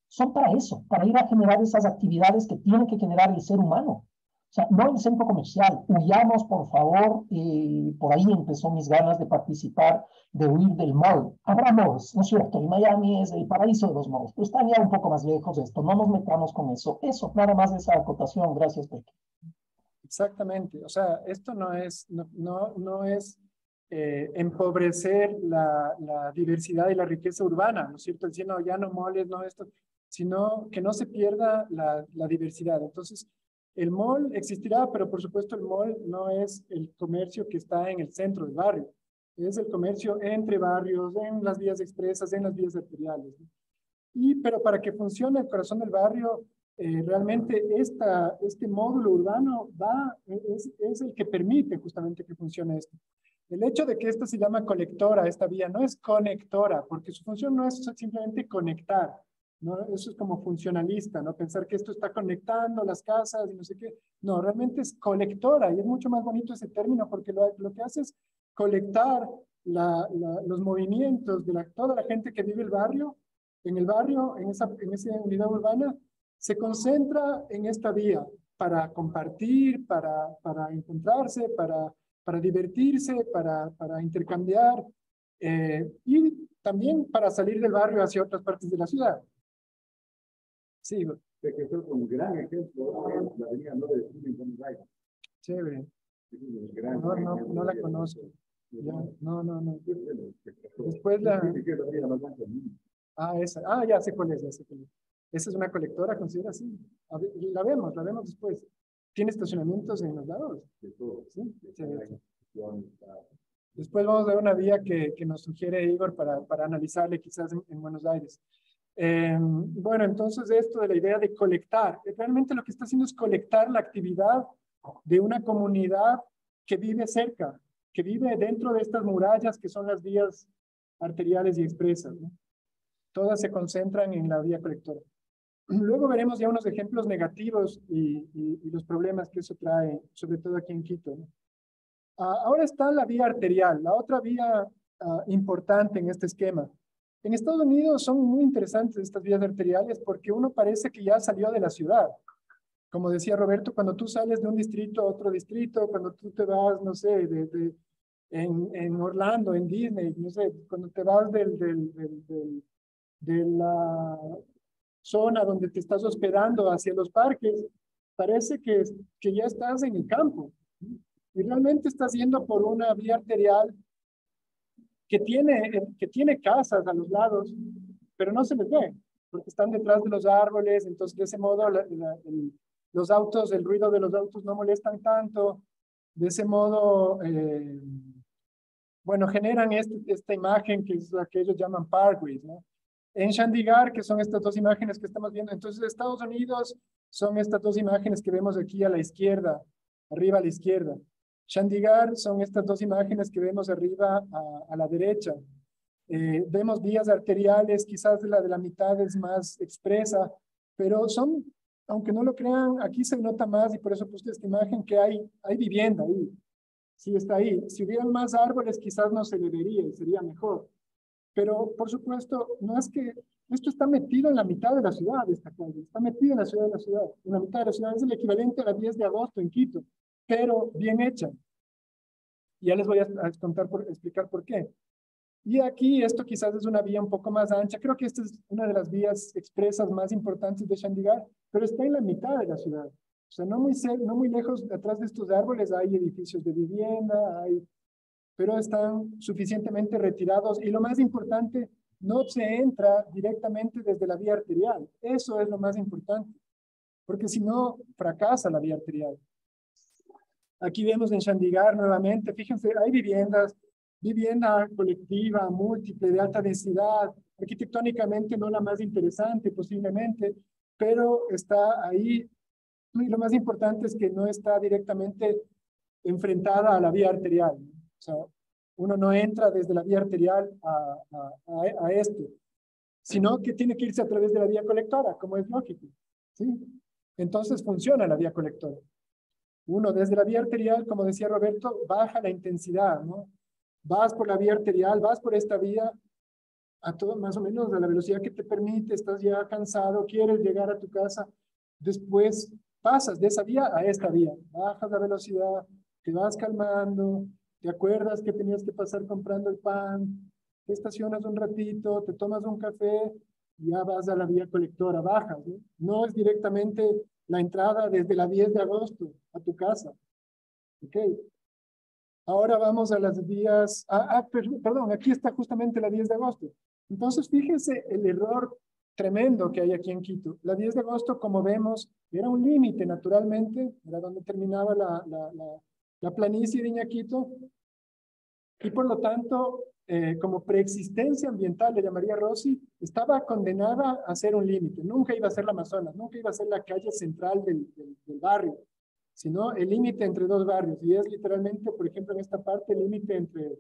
Son para eso, para ir a generar esas actividades que tiene que generar el ser humano. O sea, no el centro comercial. Huyamos, por favor. Por ahí empezó mis ganas de participar, de huir del mall. Habrá malls, ¿no es cierto? Y Miami es el paraíso de los malls, pero está ya un poco más lejos de esto. No nos metamos con eso. Eso, nada más esa acotación. Gracias, Peque. Exactamente. O sea, esto no es empobrecer la diversidad y la riqueza urbana, ¿no es cierto? El no, ya no moles, no esto, sino que no se pierda la diversidad. Entonces, el mall existirá, pero por supuesto el mall no es el comercio que está en el centro del barrio. Es el comercio entre barrios, en las vías expresas, en las vías arteriales, ¿no? Pero para que funcione el corazón del barrio, realmente este módulo urbano es el que permite justamente que funcione esto. El hecho de que esta se llama colectora, esta vía, no es conectora, porque su función no es simplemente conectar, ¿no? Eso es como funcionalista, ¿no? Pensar que esto está conectando las casas y no sé qué. No, realmente es colectora y es mucho más bonito ese término porque lo que hace es colectar los movimientos de toda la gente que vive en el barrio, en esa unidad urbana, se concentra en esta vía para compartir, para encontrarse, para divertirse, para intercambiar y también para salir del barrio hacia otras partes de la ciudad. Sí, de que fue un gran ejemplo la avenida 9 de Julio en Buenos Aires. Chévere. No la conozco. Ya, no. Después esa. Ah, ya sé cuál es, ya sé cuál es. Esa es una colectora, considera así. La vemos después. ¿Tiene estacionamientos en los lados? De todo. Sí. Después vamos a ver una vía que nos sugiere Igor para analizarle quizás en Buenos Aires. Bueno, entonces esto de la idea de colectar, realmente lo que está haciendo es colectar la actividad de una comunidad que vive cerca, que vive dentro de estas murallas que son las vías arteriales y expresas, ¿no? Todas se concentran en la vía colectora. Luego veremos ya unos ejemplos negativos y los problemas que eso trae, sobre todo aquí en Quito, ¿no? Ahora está la vía arterial, la otra vía importante en este esquema. En Estados Unidos son muy interesantes estas vías arteriales porque uno parece que ya salió de la ciudad. Como decía Roberto, cuando tú sales de un distrito a otro distrito, cuando tú te vas, no sé, en Orlando, en Disney, no sé, cuando te vas de la zona donde te estás hospedando hacia los parques, parece que ya estás en el campo. Y realmente estás yendo por una vía arterial que tiene casas a los lados, pero no se les ve, porque están detrás de los árboles, entonces de ese modo los autos, el ruido de los autos no molestan tanto, de ese modo, bueno, generan esta imagen que es la que ellos llaman parkways, ¿no? En Chandigarh, que son estas dos imágenes que estamos viendo, entonces Estados Unidos son estas dos imágenes que vemos aquí a la izquierda, arriba a la izquierda. Chandigarh son estas dos imágenes que vemos arriba a la derecha. Vemos vías arteriales, quizás la de la mitad es más expresa, pero son, aunque no lo crean, aquí se nota más y por eso puse esta imagen que hay vivienda ahí. Sí, está ahí. Si hubieran más árboles, quizás no se le vería y sería mejor. Pero, por supuesto, no es que esto está metido en la mitad de la ciudad, esta calle. Está metido en la ciudad, en la mitad de la ciudad. Es el equivalente a la 10 de agosto en Quito, pero bien hecha. Y ya les voy a explicar por qué. Y aquí esto quizás es una vía un poco más ancha. Creo que esta es una de las vías expresas más importantes de Chandigarh, pero está en la mitad de la ciudad. O sea, no muy lejos, atrás de estos árboles hay edificios de vivienda, pero están suficientemente retirados. Y lo más importante, no se entra directamente desde la vía arterial. Eso es lo más importante, porque si no, fracasa la vía arterial. Aquí vemos en Chandigarh nuevamente, fíjense, hay vivienda colectiva, múltiple, de alta densidad, arquitectónicamente no la más interesante posiblemente, pero está ahí. Y lo más importante es que no está directamente enfrentada a la vía arterial. O sea, uno no entra desde la vía arterial a esto, sino que tiene que irse a través de la vía colectora, como es lógico, ¿sí? Entonces funciona la vía colectora. Uno desde la vía arterial, como decía Roberto, baja la intensidad, ¿no? Vas por la vía arterial, vas por esta vía a todo, más o menos a la velocidad que te permite, estás ya cansado, quieres llegar a tu casa, después pasas de esa vía a esta vía, bajas la velocidad, te vas calmando, te acuerdas que tenías que pasar comprando el pan, te estacionas un ratito, te tomas un café, y ya vas a la vía colectora, bajas, ¿no? No es directamente la entrada desde la 10 de agosto a tu casa. ¿Ok? Ahora vamos a las vías, perdón, aquí está justamente la 10 de agosto. Entonces, fíjense el error tremendo que hay aquí en Quito. La 10 de agosto, como vemos, era un límite naturalmente, era donde terminaba la planicie de Iñaquito, y por lo tanto, como preexistencia ambiental, le llamaría Rossi, estaba condenada a ser un límite. Nunca iba a ser la Amazonas, nunca iba a ser la calle central del barrio, sino el límite entre dos barrios. Y es literalmente, por ejemplo, en esta parte, el límite entre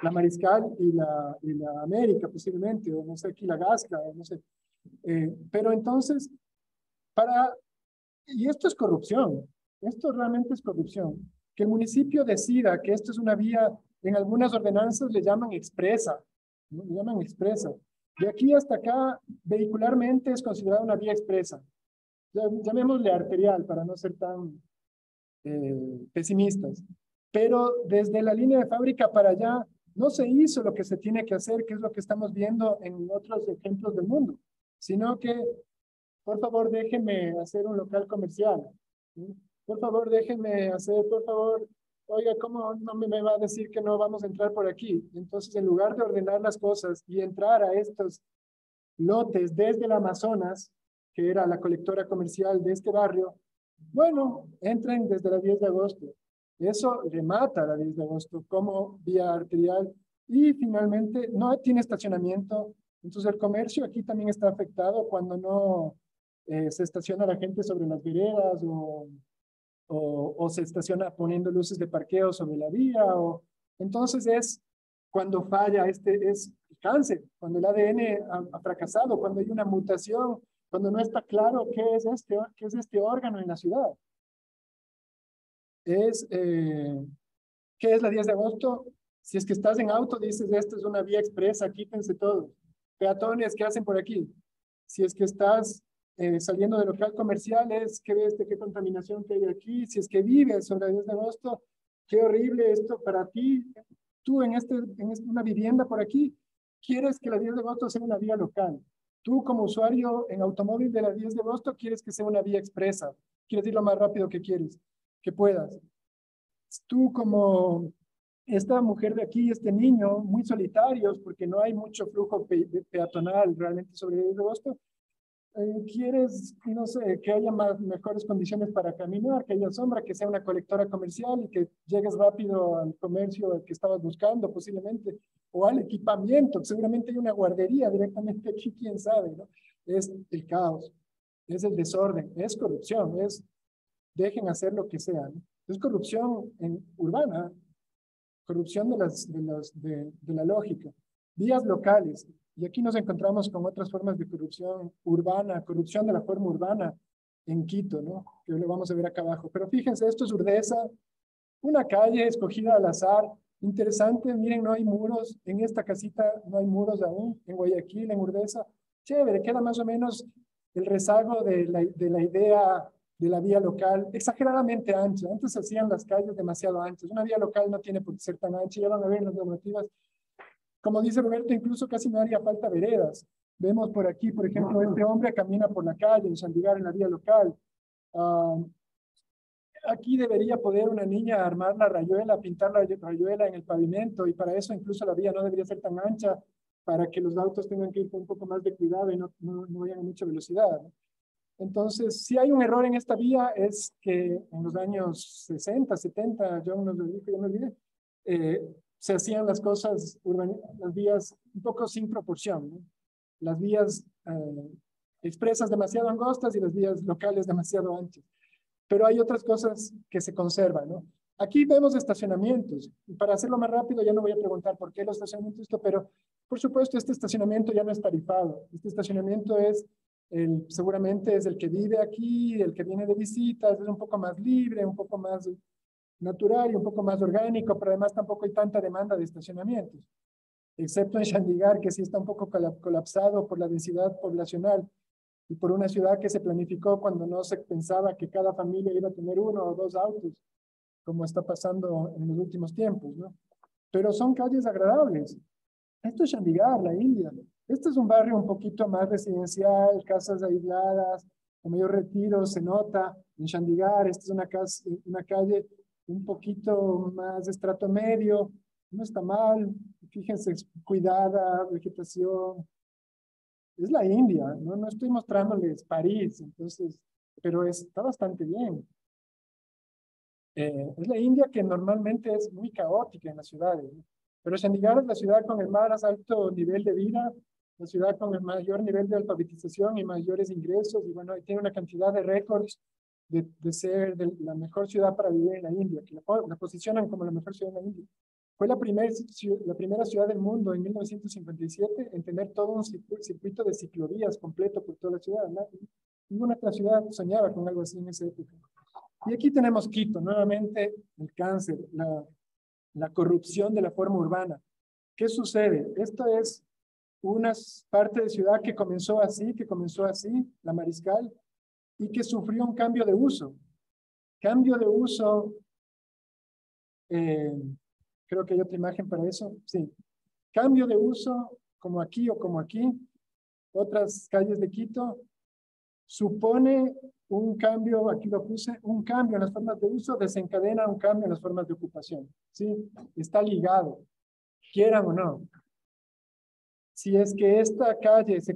la Mariscal y la América, posiblemente, o no sé, aquí la Gasca, o no sé. Pero entonces, y esto es corrupción, esto realmente es corrupción. Que el municipio decida que esto es una vía En algunas ordenanzas le llaman expresa, ¿no? Le llaman expresa. De aquí hasta acá, vehicularmente es considerada una vía expresa. Llamémosle arterial para no ser tan pesimistas. Pero desde la línea de fábrica para allá no se hizo lo que se tiene que hacer, que es lo que estamos viendo en otros ejemplos del mundo, sino que, por favor, déjenme hacer un local comercial. ¿Sí? Por favor, déjenme hacer, por favor, oiga, ¿cómo no me va a decir que no vamos a entrar por aquí? Entonces, en lugar de ordenar las cosas y entrar a estos lotes desde el Amazonas, que era la colectora comercial de este barrio, bueno, entren desde la 10 de agosto. Eso remata la 10 de agosto como vía arterial y finalmente no tiene estacionamiento. Entonces el comercio aquí también está afectado cuando no se estaciona la gente sobre las veredas o se estaciona poniendo luces de parqueo sobre la vía. Entonces es cuando falla, es cáncer, cuando el ADN ha fracasado, cuando hay una mutación, cuando no está claro qué es este órgano en la ciudad. ¿Qué es la 10 de agosto? Si es que estás en auto, dices, esta es una vía expresa, quítense todos. Peatones, ¿qué hacen por aquí? Si es que estás saliendo del local comercial, ¿qué ves de qué contaminación que hay aquí? Si es que vives sobre la 10 de agosto, qué horrible esto para ti. Tú en una vivienda por aquí, quieres que la 10 de agosto sea una vía local. Tú como usuario en automóvil de la 10 de agosto, quieres que sea una vía expresa. Quieres ir lo más rápido que puedas. Tú como esta mujer de aquí, este niño, muy solitarios, porque no hay mucho flujo peatonal realmente sobre el 10 de agosto, quieres, no sé, que haya mejores condiciones para caminar, que haya sombra, que sea una colectora comercial y que llegues rápido al comercio que estabas buscando posiblemente, o al equipamiento, seguramente hay una guardería directamente aquí, quién sabe, ¿no? Es el caos, es el desorden, es corrupción, dejen hacer lo que sea, ¿no? Es corrupción urbana, corrupción de la lógica. Vías locales. Y aquí nos encontramos con otras formas de corrupción urbana, corrupción de la forma urbana en Quito, ¿no? Que lo vamos a ver acá abajo. Pero fíjense, esto es Urdesa, una calle escogida al azar. Interesante, miren, no hay muros. En esta casita no hay muros aún. En Guayaquil, en Urdesa. Chévere, queda más o menos el rezago de la idea de la vía local exageradamente ancha. Antes se hacían las calles demasiado anchas. Una vía local no tiene por qué ser tan ancha. Ya van a ver las normativas. Como dice Roberto, incluso casi no haría falta veredas. Vemos por aquí, por ejemplo, este hombre camina por la calle en Chandigarh, en la vía local. Aquí debería poder una niña armar la rayuela, pintar la rayuela en el pavimento, y para eso incluso la vía no debería ser tan ancha para que los autos tengan que ir con un poco más de cuidado y no vayan a mucha velocidad. Entonces, si hay un error en esta vía, es que en los años 60, 70, John nos lo dijo, ya me olvidé, se hacían las cosas, las vías un poco sin proporción, ¿no? Las vías expresas demasiado angostas y las vías locales demasiado anchas. Pero hay otras cosas que se conservan, ¿no? Aquí vemos estacionamientos. Y para hacerlo más rápido, ya no voy a preguntar por qué los estacionamientos, pero por supuesto este estacionamiento ya no es tarifado. Este estacionamiento seguramente es el que vive aquí, el que viene de visitas, es un poco más libre, un poco más natural y un poco más orgánico, pero además tampoco hay tanta demanda de estacionamientos, excepto en Chandigarh, que sí está un poco colapsado por la densidad poblacional y por una ciudad que se planificó cuando no se pensaba que cada familia iba a tener uno o dos autos, como está pasando en los últimos tiempos, ¿no? Pero son calles agradables. Esto es Chandigarh, la India. Este es un barrio un poquito más residencial, casas aisladas, con mayor retiro, se nota. En Chandigarh, esta es una calle un poquito más de estrato medio, no está mal, fíjense, cuidada, vegetación. Es la India, ¿no? No estoy mostrándoles París, entonces, pero está bastante bien. Es la India que normalmente es muy caótica en las ciudades, ¿no? Pero Chandigarh es la ciudad con el más alto nivel de vida, la ciudad con el mayor nivel de alfabetización y mayores ingresos, y bueno, tiene una cantidad de récords de ser la mejor ciudad para vivir en la India, que la posicionan como la mejor ciudad en la India. Fue la primera ciudad del mundo en 1957 en tener todo un circuito de ciclovías completo por toda la ciudad, ¿no? Ninguna otra ciudad soñaba con algo así en esa época. Y aquí tenemos Quito, nuevamente el cáncer, la corrupción de la forma urbana. ¿Qué sucede? Esto es una parte de ciudad que comenzó así, la Mariscal, y que sufrió un cambio de uso. Cambio de uso, creo que hay otra imagen para eso, sí. Cambio de uso, como aquí o como aquí, otras calles de Quito, supone un cambio, aquí lo puse, un cambio en las formas de uso desencadena un cambio en las formas de ocupación, ¿sí? Está ligado, quieran o no. Si es que esta calle se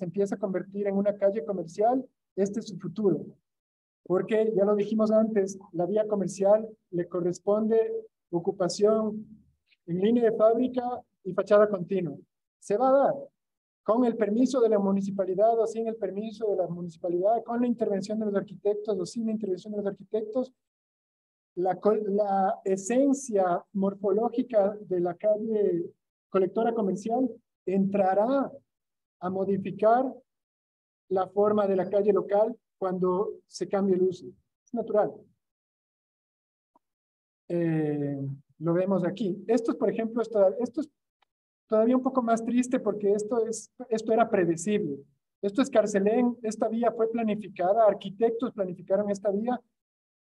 empieza a convertir en una calle comercial, este es su futuro. Porque, ya lo dijimos antes, la vía comercial le corresponde ocupación en línea de fábrica y fachada continua. Se va a dar con el permiso de la municipalidad o sin el permiso de la municipalidad, con la intervención de los arquitectos o sin la intervención de los arquitectos. La esencia morfológica de la calle colectora comercial entrará a modificar la forma de la calle local cuando se cambie el uso. Es natural. Lo vemos aquí. Esto, por ejemplo, esto es todavía un poco más triste porque esto era predecible. Esto es Carcelén, esta vía fue planificada, arquitectos planificaron esta vía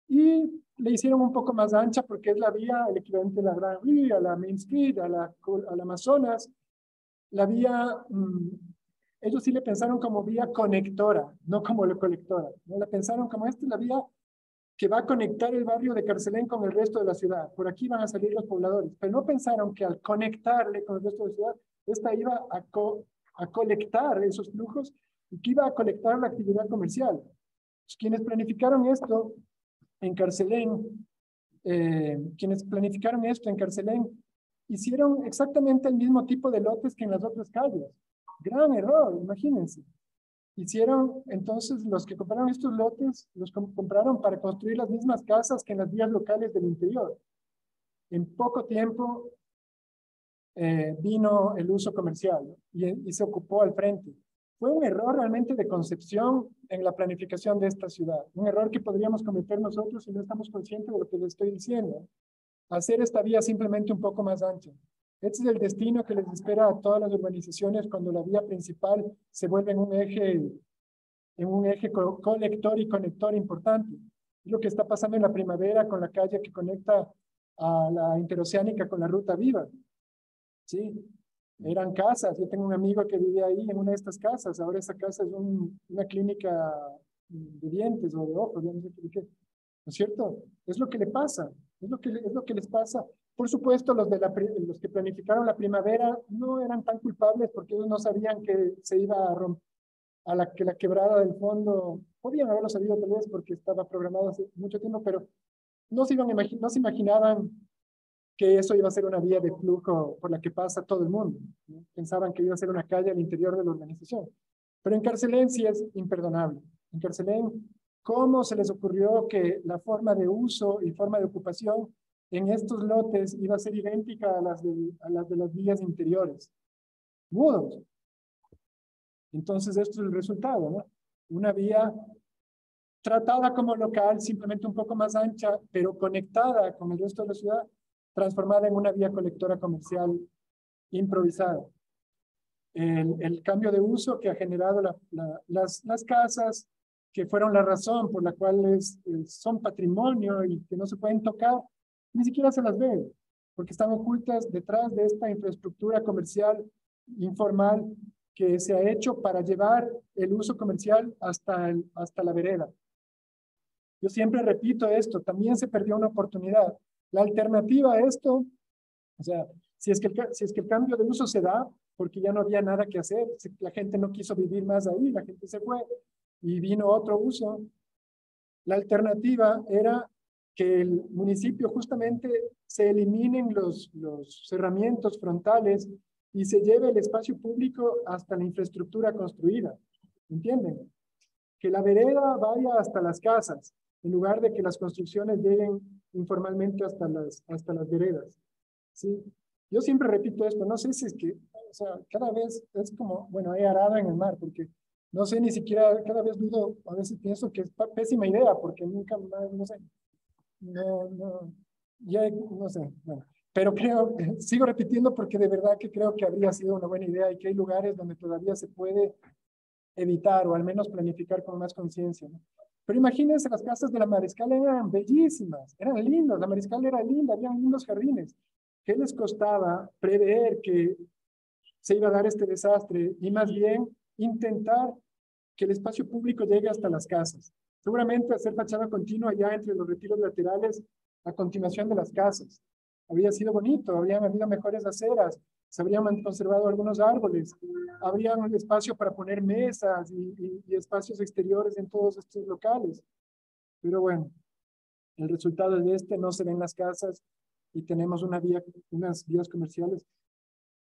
y le hicieron un poco más ancha porque es la vía, el equivalente a la Gran Vía, a la Main Street, a la Amazonas. La vía, ellos sí le pensaron como vía conectora, no como la colectora. ¿No? La pensaron como esta es la vía que va a conectar el barrio de Carcelén con el resto de la ciudad. Por aquí van a salir los pobladores, pero no pensaron que al conectarle con el resto de la ciudad, esta iba a colectar esos flujos y que iba a colectar la actividad comercial. Pues, quienes planificaron esto en Carcelén, hicieron exactamente el mismo tipo de lotes que en las otras calles. Gran error, imagínense. Hicieron, entonces, los que compraron estos lotes, los compraron para construir las mismas casas que en las vías locales del interior. En poco tiempo vino el uso comercial, ¿no? y se ocupó al frente. Fue un error realmente de concepción en la planificación de esta ciudad. Un error que podríamos cometer nosotros si no estamos conscientes de lo que les estoy diciendo. Hacer esta vía simplemente un poco más ancha. Este es el destino que les espera a todas las urbanizaciones cuando la vía principal se vuelve en un eje colector y conector importante. Es lo que está pasando en la Primavera con la calle que conecta a la interoceánica con la Ruta Viva. Sí, eran casas. Yo tengo un amigo que vive ahí en una de estas casas. Ahora esa casa es una clínica de dientes o de ojos, ya no sé qué. ¿No es cierto? Es lo que le pasa. Es lo que les pasa. Por supuesto, los que planificaron la Primavera no eran tan culpables porque ellos no sabían que se iba a romper, que la quebrada del fondo, podían haberlo sabido tal vez porque estaba programado hace mucho tiempo, pero no se imaginaban que eso iba a ser una vía de flujo por la que pasa todo el mundo, ¿no? Pensaban que iba a ser una calle al interior de la organización. Pero en Carcelén sí es imperdonable. En Carcelén, ¿cómo se les ocurrió que la forma de uso y forma de ocupación en estos lotes iba a ser idéntica a las de las vías interiores? Mudos. Entonces, esto es el resultado, ¿no? Una vía tratada como local, simplemente un poco más ancha, pero conectada con el resto de la ciudad, transformada en una vía colectora comercial improvisada. El cambio de uso que ha generado las casas, que fueron la razón por la cual son patrimonio y que no se pueden tocar, ni siquiera se las ve, porque están ocultas detrás de esta infraestructura comercial informal que se ha hecho para llevar el uso comercial hasta la vereda. Yo siempre repito esto, también se perdió una oportunidad. La alternativa a esto, o sea, si es que el cambio de uso se da, porque ya no había nada que hacer, la gente no quiso vivir más ahí, la gente se fue y vino otro uso. La alternativa era que el municipio justamente se eliminen los cerramientos frontales y se lleve el espacio público hasta la infraestructura construida. ¿Entienden? Que la vereda vaya hasta las casas, en lugar de que las construcciones lleguen informalmente hasta las veredas. ¿Sí? Yo siempre repito esto, no sé si es que, o sea, cada vez es como, bueno, hay arada en el mar, porque no sé, ni siquiera, cada vez dudo, a veces pienso que es pésima idea, porque nunca más, no sé, ya, no sé, bueno. Pero creo, sigo repitiendo porque de verdad que creo que habría sido una buena idea y que hay lugares donde todavía se puede evitar o al menos planificar con más conciencia, ¿no? Pero imagínense, las casas de la Mariscal eran bellísimas, eran lindas, la Mariscal era linda, había lindos jardines. ¿Qué les costaba prever que se iba a dar este desastre y más bien intentar que el espacio público llegue hasta las casas? Seguramente hacer fachada continua ya entre los retiros laterales a continuación de las casas. Habría sido bonito, habrían habido mejores aceras, se habrían conservado algunos árboles, habría un espacio para poner mesas y espacios exteriores en todos estos locales. Pero bueno, el resultado de este no se ve en las casas y tenemos unas vías comerciales.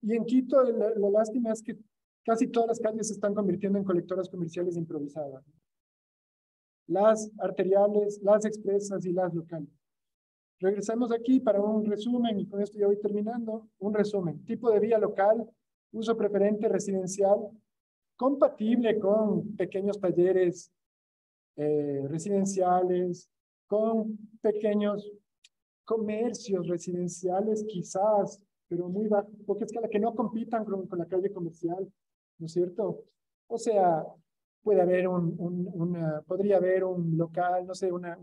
Y en Quito, la lástima es que casi todas las calles se están convirtiendo en colectoras comerciales improvisadas. Las arteriales, las expresas y las locales. Regresamos aquí para un resumen y con esto ya voy terminando. Un resumen. Tipo de vía local, uso preferente residencial, compatible con pequeños talleres residenciales, con pequeños comercios residenciales quizás, pero muy bajo, porque es que a la que no compitan con la calle comercial, ¿no es cierto? O sea, puede haber podría haber un local, no sé, una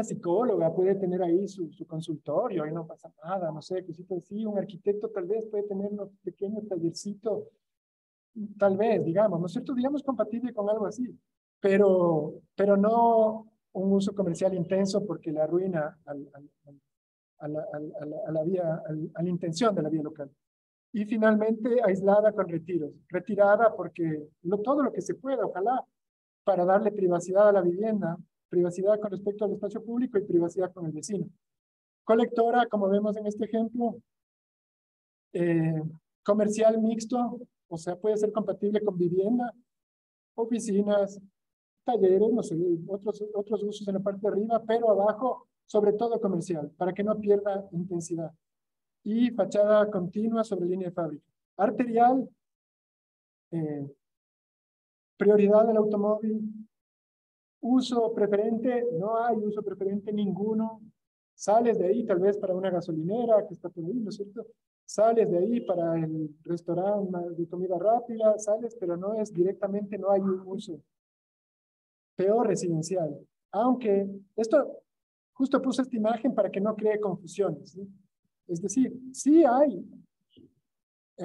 psicóloga puede tener ahí su consultorio y no pasa nada, no sé, cositas así. Un arquitecto tal vez puede tener un pequeño tallercito, tal vez, digamos, ¿no es cierto? Digamos compatible con algo así, pero no un uso comercial intenso porque le arruina a la vía, a la intención de la vía local. Y finalmente, aislada con retiros. Retirada porque todo lo que se pueda, ojalá, para darle privacidad a la vivienda, privacidad con respecto al espacio público y privacidad con el vecino. Colectora, como vemos en este ejemplo, comercial mixto, o sea, puede ser compatible con vivienda, oficinas, talleres, no sé, otros usos en la parte de arriba, pero abajo, sobre todo comercial, para que no pierda intensidad. Y fachada continua sobre línea de fábrica. Arterial, prioridad del automóvil, uso preferente, no hay uso preferente ninguno. Sales de ahí tal vez para una gasolinera que está por ahí, ¿no es cierto? Sales de ahí para el restaurante de comida rápida, sales, pero no es directamente, no hay un uso. Peor residencial. Aunque esto, justo puse esta imagen para que no cree confusiones, ¿sí? Es decir, sí hay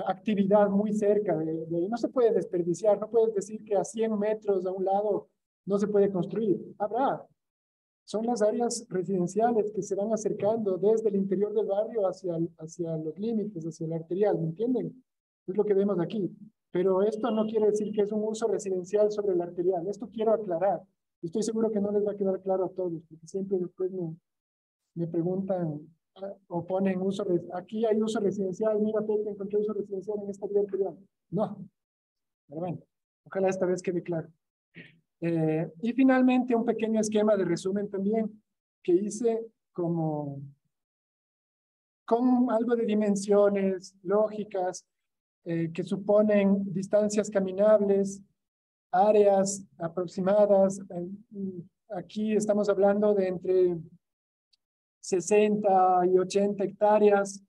actividad muy cerca de ahí, no se puede desperdiciar, no puedes decir que a 100 metros a un lado no se puede construir. Habrá. Son las áreas residenciales que se van acercando desde el interior del barrio hacia los límites, hacia la arterial, ¿me entienden? Es lo que vemos aquí. Pero esto no quiere decir que es un uso residencial sobre la arterial. Esto quiero aclarar. Estoy seguro que no les va a quedar claro a todos, porque siempre después me preguntan o ponen uso, aquí hay uso residencial, mira, Pepe, encontré uso residencial en esta vía arterial. No, pero bueno, ojalá esta vez quede claro. Y finalmente un pequeño esquema de resumen también que hice con algo de dimensiones lógicas que suponen distancias caminables, áreas aproximadas. Aquí estamos hablando de entre 60 y 80 hectáreas,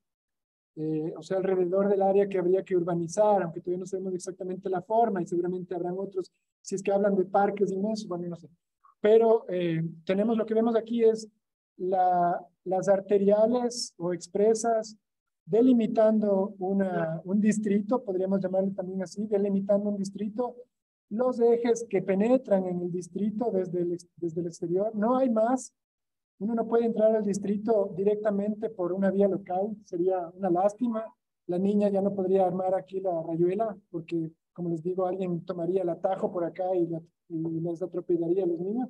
o sea, alrededor del área que habría que urbanizar, aunque todavía no sabemos exactamente la forma y seguramente habrán otros, si es que hablan de parques inmensos, bueno, no sé. Pero tenemos lo que vemos aquí es las arteriales o expresas delimitando un distrito, podríamos llamarlo también así, delimitando un distrito, los ejes que penetran en el distrito desde el exterior, no hay más. Uno no puede entrar al distrito directamente por una vía local, sería una lástima. La niña ya no podría armar aquí la rayuela, porque, como les digo, alguien tomaría el atajo por acá y les atropellaría a los niños.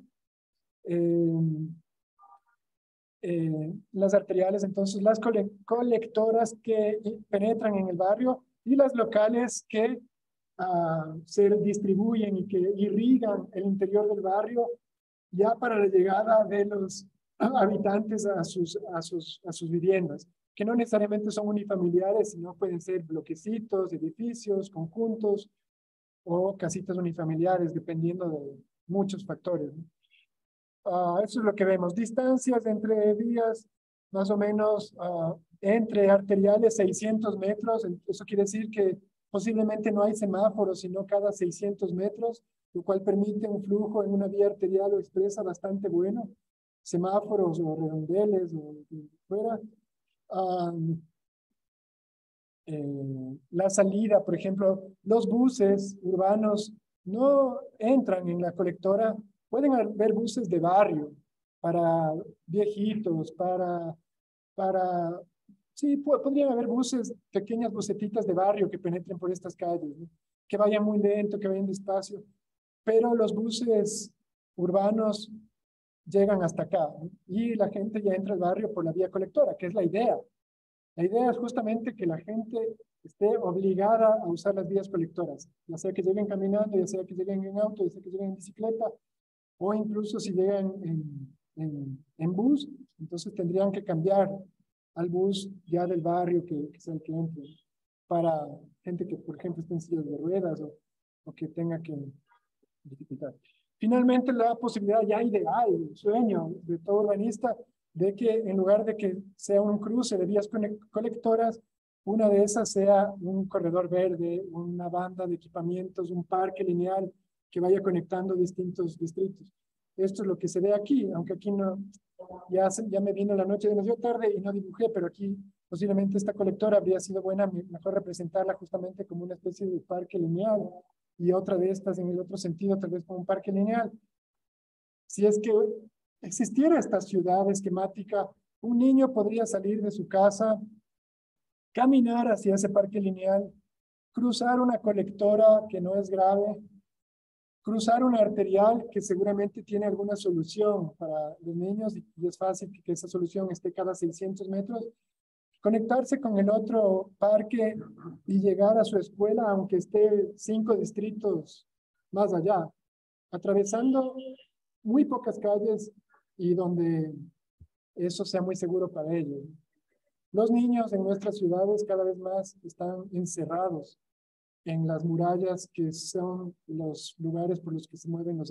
Las arteriales, entonces, las colectoras que penetran en el barrio y las locales que se distribuyen y que irrigan el interior del barrio ya para la llegada de los habitantes a sus viviendas, que no necesariamente son unifamiliares, sino pueden ser bloquecitos, edificios, conjuntos o casitas unifamiliares, dependiendo de muchos factores, ¿no? Eso es lo que vemos. Distancias entre vías, más o menos entre arteriales 600 metros. Eso quiere decir que posiblemente no hay semáforos, sino cada 600 metros, lo cual permite un flujo en una vía arterial o expresa bastante bueno. Semáforos o redondeles o fuera. La salida, por ejemplo, los buses urbanos no entran en la colectora. Pueden haber buses de barrio para viejitos, sí, podrían haber buses, pequeñas busetitas de barrio que penetren por estas calles, ¿no? Que vayan muy lento, que vayan despacio, pero los buses urbanos llegan hasta acá, ¿no? Y la gente ya entra al barrio por la vía colectora, que es la idea. La idea es justamente que la gente esté obligada a usar las vías colectoras, ya sea que lleguen caminando, ya sea que lleguen en auto, ya sea que lleguen en bicicleta, o incluso si llegan en bus, entonces tendrían que cambiar al bus ya del barrio que sea el que entre, para gente que, por ejemplo, esté en sillas de ruedas o que tenga que dificultar. Finalmente, la posibilidad ya ideal, el sueño de todo urbanista, de que en lugar de que sea un cruce de vías colectoras, una de esas sea un corredor verde, una banda de equipamientos, un parque lineal que vaya conectando distintos distritos. Esto es lo que se ve aquí, aunque aquí no, ya me vino la noche demasiado tarde y no dibujé, pero aquí posiblemente esta colectora habría sido buena mejor representarla justamente como una especie de parque lineal y otra de estas en el otro sentido, tal vez como un parque lineal. Si es que existiera esta ciudad esquemática, un niño podría salir de su casa, caminar hacia ese parque lineal, cruzar una colectora que no es grave, cruzar una arterial que seguramente tiene alguna solución para los niños y es fácil que esa solución esté cada 600 metros, conectarse con el otro parque y llegar a su escuela aunque esté 5 distritos más allá, atravesando muy pocas calles y donde eso sea muy seguro para ellos. Los niños en nuestras ciudades cada vez más están encerrados en las murallas que son los lugares por los que se mueven los